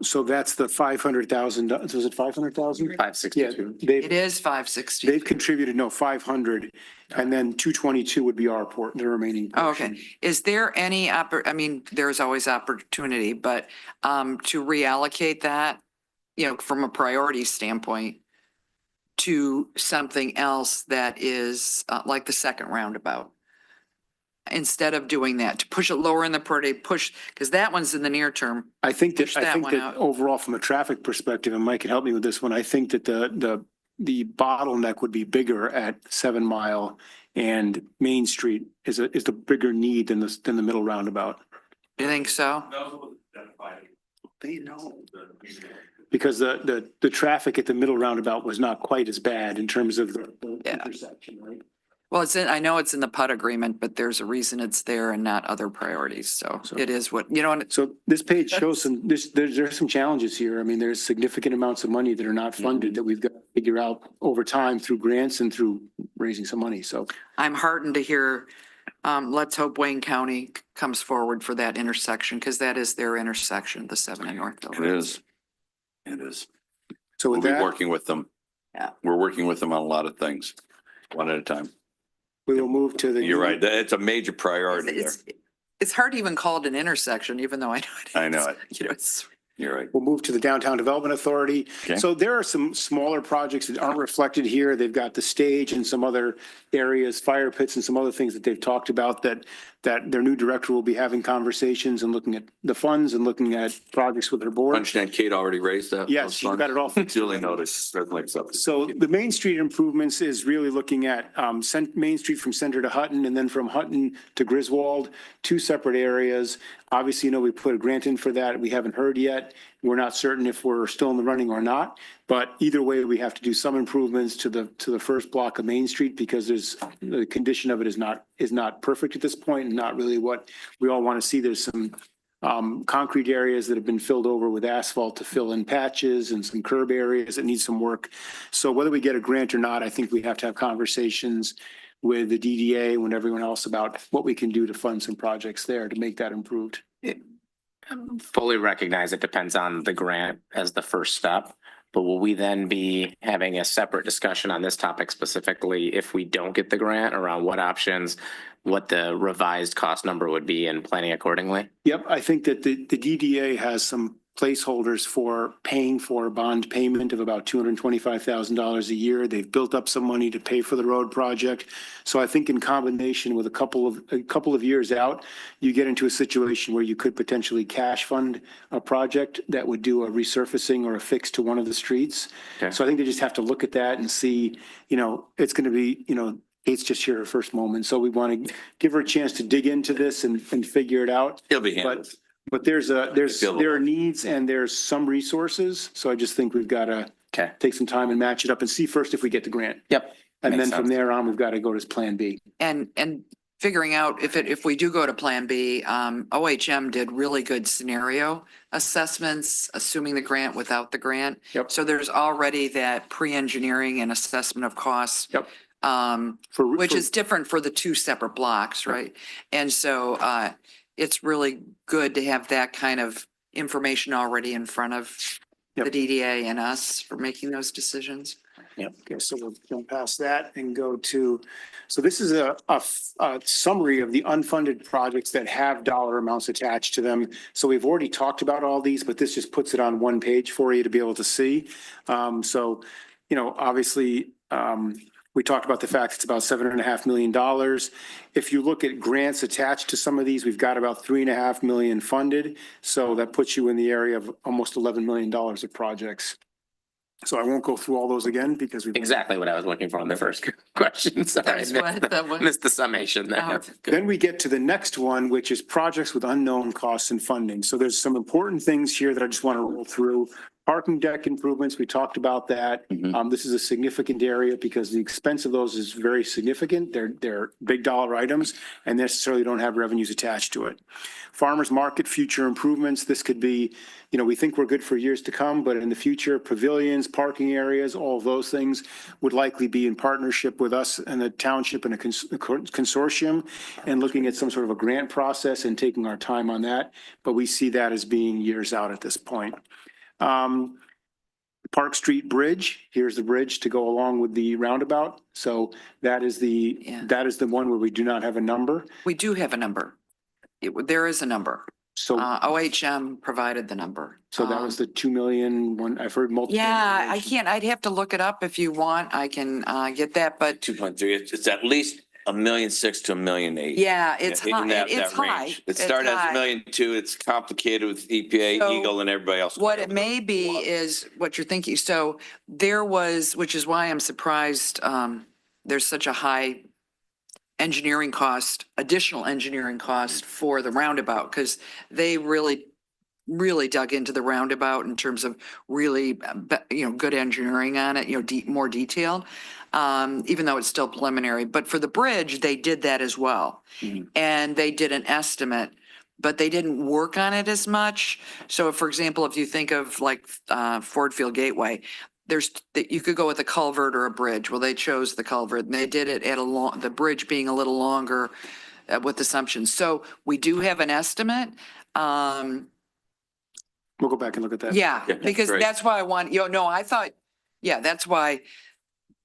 So that's the 500,000, was it 500,000? 562. Yeah, It is 560. they've contributed, 500, and then 222 would be our the remaining. Oh, portion. okay. Is there any there's always opportunity, but, to reallocate that, from a priority standpoint to something else that is, like the second roundabout? Instead of doing that, to push it lower in the priority, because that one's in the near term. I think Push that one that out. overall from a traffic perspective, and Mike can help me with this one, I think that the bottleneck would be bigger at 7 mile and Main Street is the bigger need than the middle roundabout. You think so? That was identified. They know. Because the traffic at the middle roundabout was not quite as bad in terms of the Yeah. intersection, right? Well, I know it's in the PUD agreement, but there's a reason it's there and not other priorities. So it is what, and So this page shows there's some challenges here. I mean, there's significant amounts of money that are not funded that we've got to figure out over time through grants and through raising some money. So I'm heartened to hear, let's hope Wayne County comes forward for that intersection because that is their intersection, the 7 in Northville. It is. It is. so We'll with be that, working with them. Yeah. We're working with them on a lot of things, one at a time. we will move to the. You're right. It's a major priority there. It's hard to even call it an intersection, even though I know it is. I know it. It's You're right. We'll move to the Downtown Development Authority. Okay. So there are some smaller projects that aren't reflected here. They've got the stage and some other areas, fire pits and some other things that they've talked about that their new director will be having conversations and looking at the funds and looking at projects with their board. Understand Kate already raised that? Yes, those she's funds? got it all fixed. Duly noticed. Certainly accepted. So the Main Street improvements is really looking at Main Street from Center to Hutton and then from Hutton to Griswold, two separate areas. Obviously, we put a grant in for that. We haven't heard yet. We're not certain if we're still in the running or not. But either way, we have to do some improvements to the first block of Main Street because the condition of it is not perfect at this point and not really what we all want to see. There's some concrete areas that have been filled over with asphalt to fill in patches and some curb areas that need some work. So whether we get a grant or not, I think we have to have conversations with the DDA and everyone else about what we can do to fund some projects there to make that improved. Fully recognize it depends on the grant as the first step. But will we then be having a separate discussion on this topic specifically if we don't get the grant around what options, what the revised cost number would be and planning accordingly? Yep, I think that the DDA has some placeholders for paying for a bond payment of about $225,000 a year. They've built up some money to pay for the road project. So I think in combination with a couple of years out, you get into a situation where you could potentially cash fund a project that would do a resurfacing or a fix to one of the streets. Okay. So I think they just have to look at that and see, it's going to be, Kate's just here her first moment. So we want to give her a chance to dig into this and figure it out. It'll be handled. But there are needs and there's some resources. So I just think we've got to take some time and match it up and see first if we get the grant. Yep. And Makes then from sense. there on, we've got to go to Plan B. And figuring out if we do go to Plan B, OHM did really good scenario assessments, assuming the grant, without the grant. Yep. So there's already that pre-engineering and assessment of costs. Yep. Which is different for the two separate blocks, right? And so it's really good to have that kind of information already in front of the Yep. DDA and us for making those decisions. Okay, so we'll jump past that and go to, so this is a summary of the unfunded projects that have dollar amounts attached to them. So we've already talked about all these, but this just puts it on one page for you to be able to see. Obviously, we talked about the fact it's about $7.5 million. If you look at grants attached to some of these, we've got about $3.5 million funded. So that puts you in the area of almost $11 million of projects. So I won't go through all those again because we've. Exactly what I was looking for in the first question. Sorry, That's what- missed the summation there. Then we get to the next one, which is projects with unknown costs and funding. So there's some important things here that I just want to roll through. Parking deck improvements, we talked about that. This is a significant area because the expense of those is very significant. They're big dollar items and necessarily don't have revenues attached to it. Farmers market future improvements. This could be, we think we're good for years to come, but in the future, pavilions, parking areas, all of those things would likely be in partnership with us and the township and a consortium and looking at some sort of a grant process and taking our time on that. But we see that as being years out at this point. Park Street Bridge, here's the bridge to go along with the roundabout. So that is the one where we do not have a number. We do have a number. There is a number. So, OHM provided the number. so that was the 2 million one. I've heard multiple. Yeah, I'd have to look it up if you want. I can get that, but 2.3, it's at least $1.6 million to $1.8 million. yeah, it's In high. that- It's that high. range. It It's started as high. $1.2 million. It's complicated with EPA, So, Eagle and everybody else. What it may be is what you're thinking. So there was, which is why I'm surprised, there's such a high engineering cost, additional engineering cost for the roundabout, because they really really dug into the roundabout in terms of really, good engineering on it, more detailed. Even though it's still preliminary, but for the bridge, they did that as well. And they did an estimate, but they didn't work on it as much. So for example, if you think of like, Ford Field Gateway, you could go with a culvert or a bridge. Well, they chose the culvert and they did it at the bridge being a little longer with assumptions. So we do have an estimate. We'll go back and look at that. Yeah, Yeah, because great. that's why I want, I thought, that's why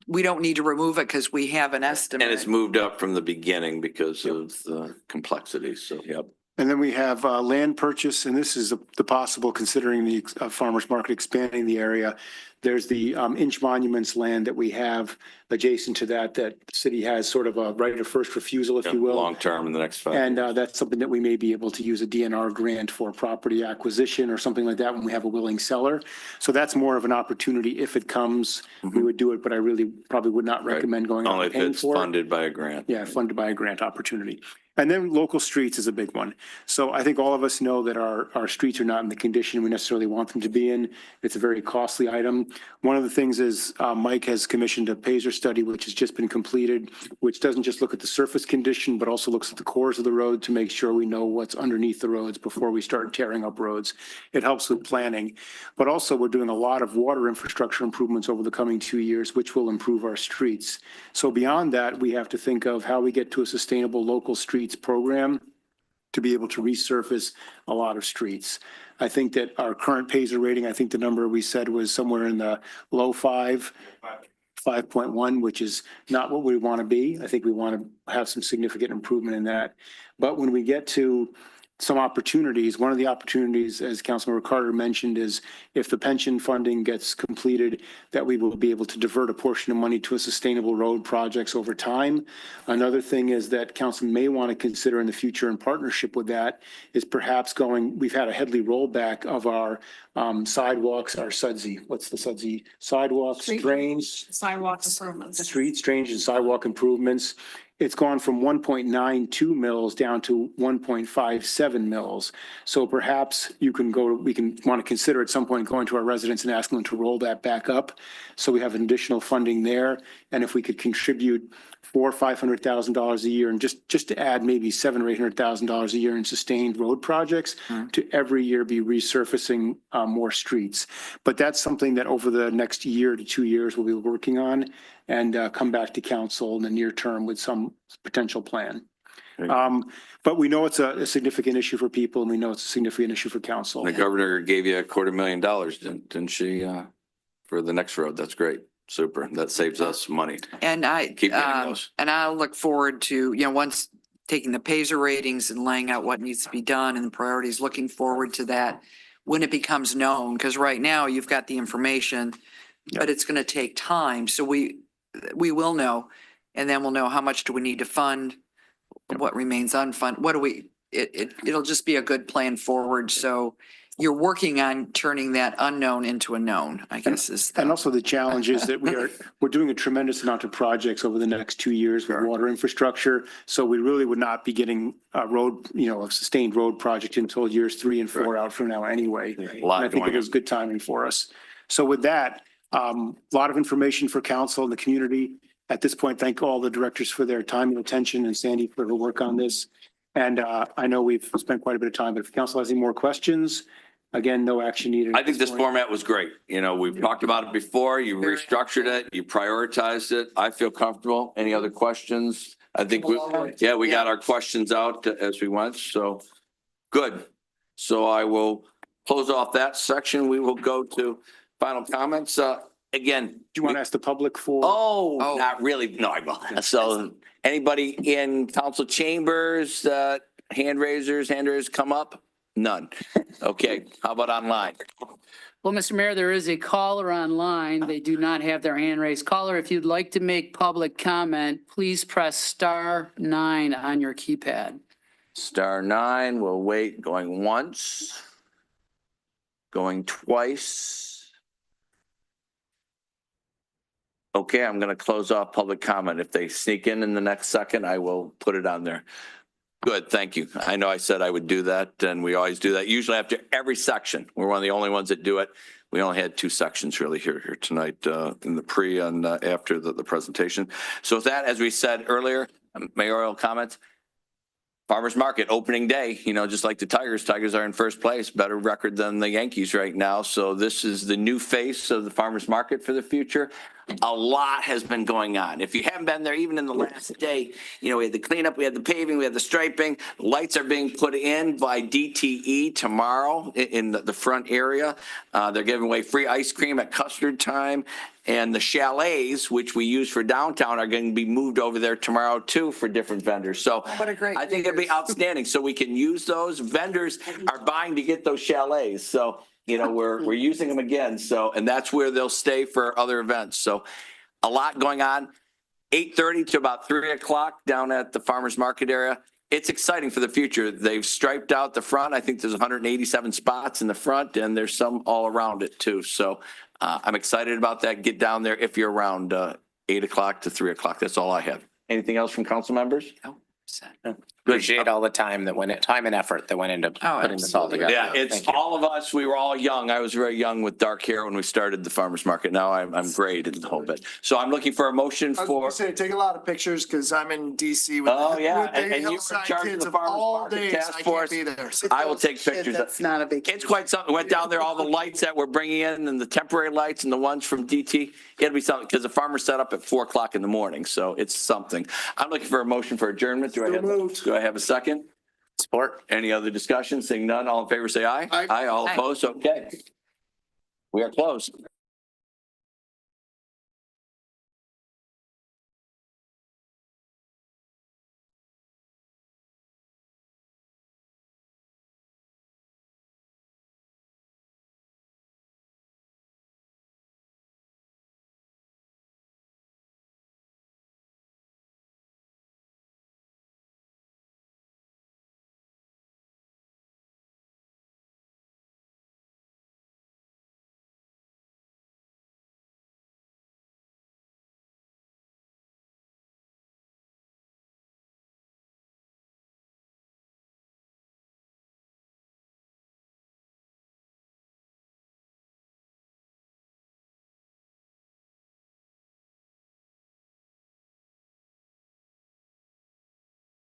we don't need to remove it because we have an estimate. And it's moved up from the beginning because of the complexity. So, yep. And then we have land purchase, and this is the possible, considering the farmer's market expanding the area. There's the Inch Monuments land that we have adjacent to that the city has sort of a right of first refusal, if you will. Long term in the next 5 And years. that's something that we may be able to use a DNR grant for property acquisition or something like that when we have a willing seller. So that's more of an opportunity if it comes, we would do it, but I really probably would not Right. recommend going out Only and if paying it's for it. funded by a grant. Yeah, funded by a grant opportunity. And then local streets is a big one. So I think all of us know that our streets are not in the condition we necessarily want them to be in. It's a very costly item. One of the things is Mike has commissioned a Paiser study, which has just been completed, which doesn't just look at the surface condition, but also looks at the cores of the road to make sure we know what's underneath the roads before we start tearing up roads. It helps with planning. But also we're doing a lot of water infrastructure improvements over the coming 2 years, which will improve our streets. So beyond that, we have to think of how we get to a sustainable local streets program to be able to resurface a lot of streets. I think that our current Paiser rating, I think the number we said was somewhere in the low 5.1, which is not what we want to be. I think we want to have some significant improvement in that. But when we get to some opportunities, one of the opportunities, as Councilmember Carter mentioned, is if the pension funding gets completed, that we will be able to divert a portion of money to a sustainable road projects over time. Another thing is that council may want to consider in the future in partnership with that is perhaps we've had a Headley rollback of our sidewalks, our SUDSI, what's the SUDSI? Sidewalks, drains, Sidewalk improvements. streets, drains, and sidewalk improvements. It's gone from 1.92 mils down to 1.57 mils. So perhaps we can want to consider at some point going to our residents and asking them to roll that back up. So we have additional funding there. And if we could contribute $400,000 or $500,000 a year and just to add maybe $700,000 or $800,000 a year in sustained road projects to every year be resurfacing more streets. But that's something that over the next year to 2 years we'll be working on and come back to council in the near term with some potential plan. But we know it's a significant issue for people and we know it's a significant issue for council. The governor gave you $250,000, didn't she, for the next road? That's great. Super. That saves us money. And Keep getting those. and I'll look forward to, once taking the Paiser ratings and laying out what needs to be done and the priorities, looking forward to that when it becomes known, because right now you've got the information, but it's going to take time. So we will know, and then we'll know how much do we need to fund, what remains unfunded, it'll just be a good plan forward. So you're working on turning that unknown into a known, I guess is. And also the challenge is that we're doing a tremendous amount of projects over the next 2 years with water infrastructure. So we really would not be getting a sustained road project until years 3 and 4 out from now anyway. A lot And I think it going was good timing for us. So with that, a lot of information for council and the community. At this point, thank all the directors for their time and attention and Sandy for her work on this. And I know we've spent quite a bit of time, but if council has any more questions, again, no action needed. I think this format was great. We've talked about it before. You restructured it, you prioritized it. I feel comfortable. Any other questions? I think we got our questions out as we went. So good. So I will close off that section. We will go to final comments. Again. Do you want to ask the public for? Oh, not really. No, I will. So anybody in council chambers, hand raisers come up? None. Okay. How about online? Well, Mr. Mayor, there is a caller online. They do not have their hand raised. Caller, if you'd like to make public comment, please press *9 on your keypad. *9. We'll wait. Going once. Going twice. Okay, I'm going to close off public comment. If they sneak in the next second, I will put it on there. Good, thank you. I know I said I would do that, and we always do that. Usually after every section. We're one of the only ones that do it. We only had two sections really here tonight, in the pre and after the presentation. So with that, as we said earlier, mayoral comments. Farmers Market opening day, just like the Tigers are in first place, better record than the Yankees right now. So this is the new face of the Farmers Market for the future. A lot has been going on. If you haven't been there, even in the last day, we had the cleanup, we had the paving, we had the striping. Lights are being put in by DTE tomorrow in the front area. They're giving away free ice cream at custard time. And the chalets, which we use for downtown, are going to be moved over there tomorrow too for different vendors. So What a great. I think it'd be outstanding. So we can use those. Vendors are buying to get those chalets. So, we're using them again. So, and that's where they'll stay for other events. So a lot going on. 8:30 to about 3:00 down at the farmers market area. It's exciting for the future. They've striped out the front. I think there's 187 spots in the front and there's some all around it too. So I'm excited about that. Get down there if you're around 8:00 to 3:00. That's all I have. Anything else from council members? Oh, sad. Appreciate all the time time and effort that went into putting this all together. Yeah, it's Thank you. all of us. We were all young. I was very young with dark hair when we started the farmer's market. Now I'm grayed in the whole bit. So I'm looking for a motion I was for. gonna say, take a lot of pictures because I'm in DC with. Oh, yeah, with the and you were in hillside charge of kids the farmers all market days. task I can't force. be there. So I will take pictures. That's not a big. It's quite something. Went down there, all the lights that we're bringing in and the temporary lights and the ones from DT. It'll be something because the farmers set up at 4:00 in the morning. So it's something. I'm looking for a motion for adjournment. Do I have a second? Support. Any other discussion? Seeing none, all in favor, say aye. Aye. All Aye. opposed? Okay. We are closed.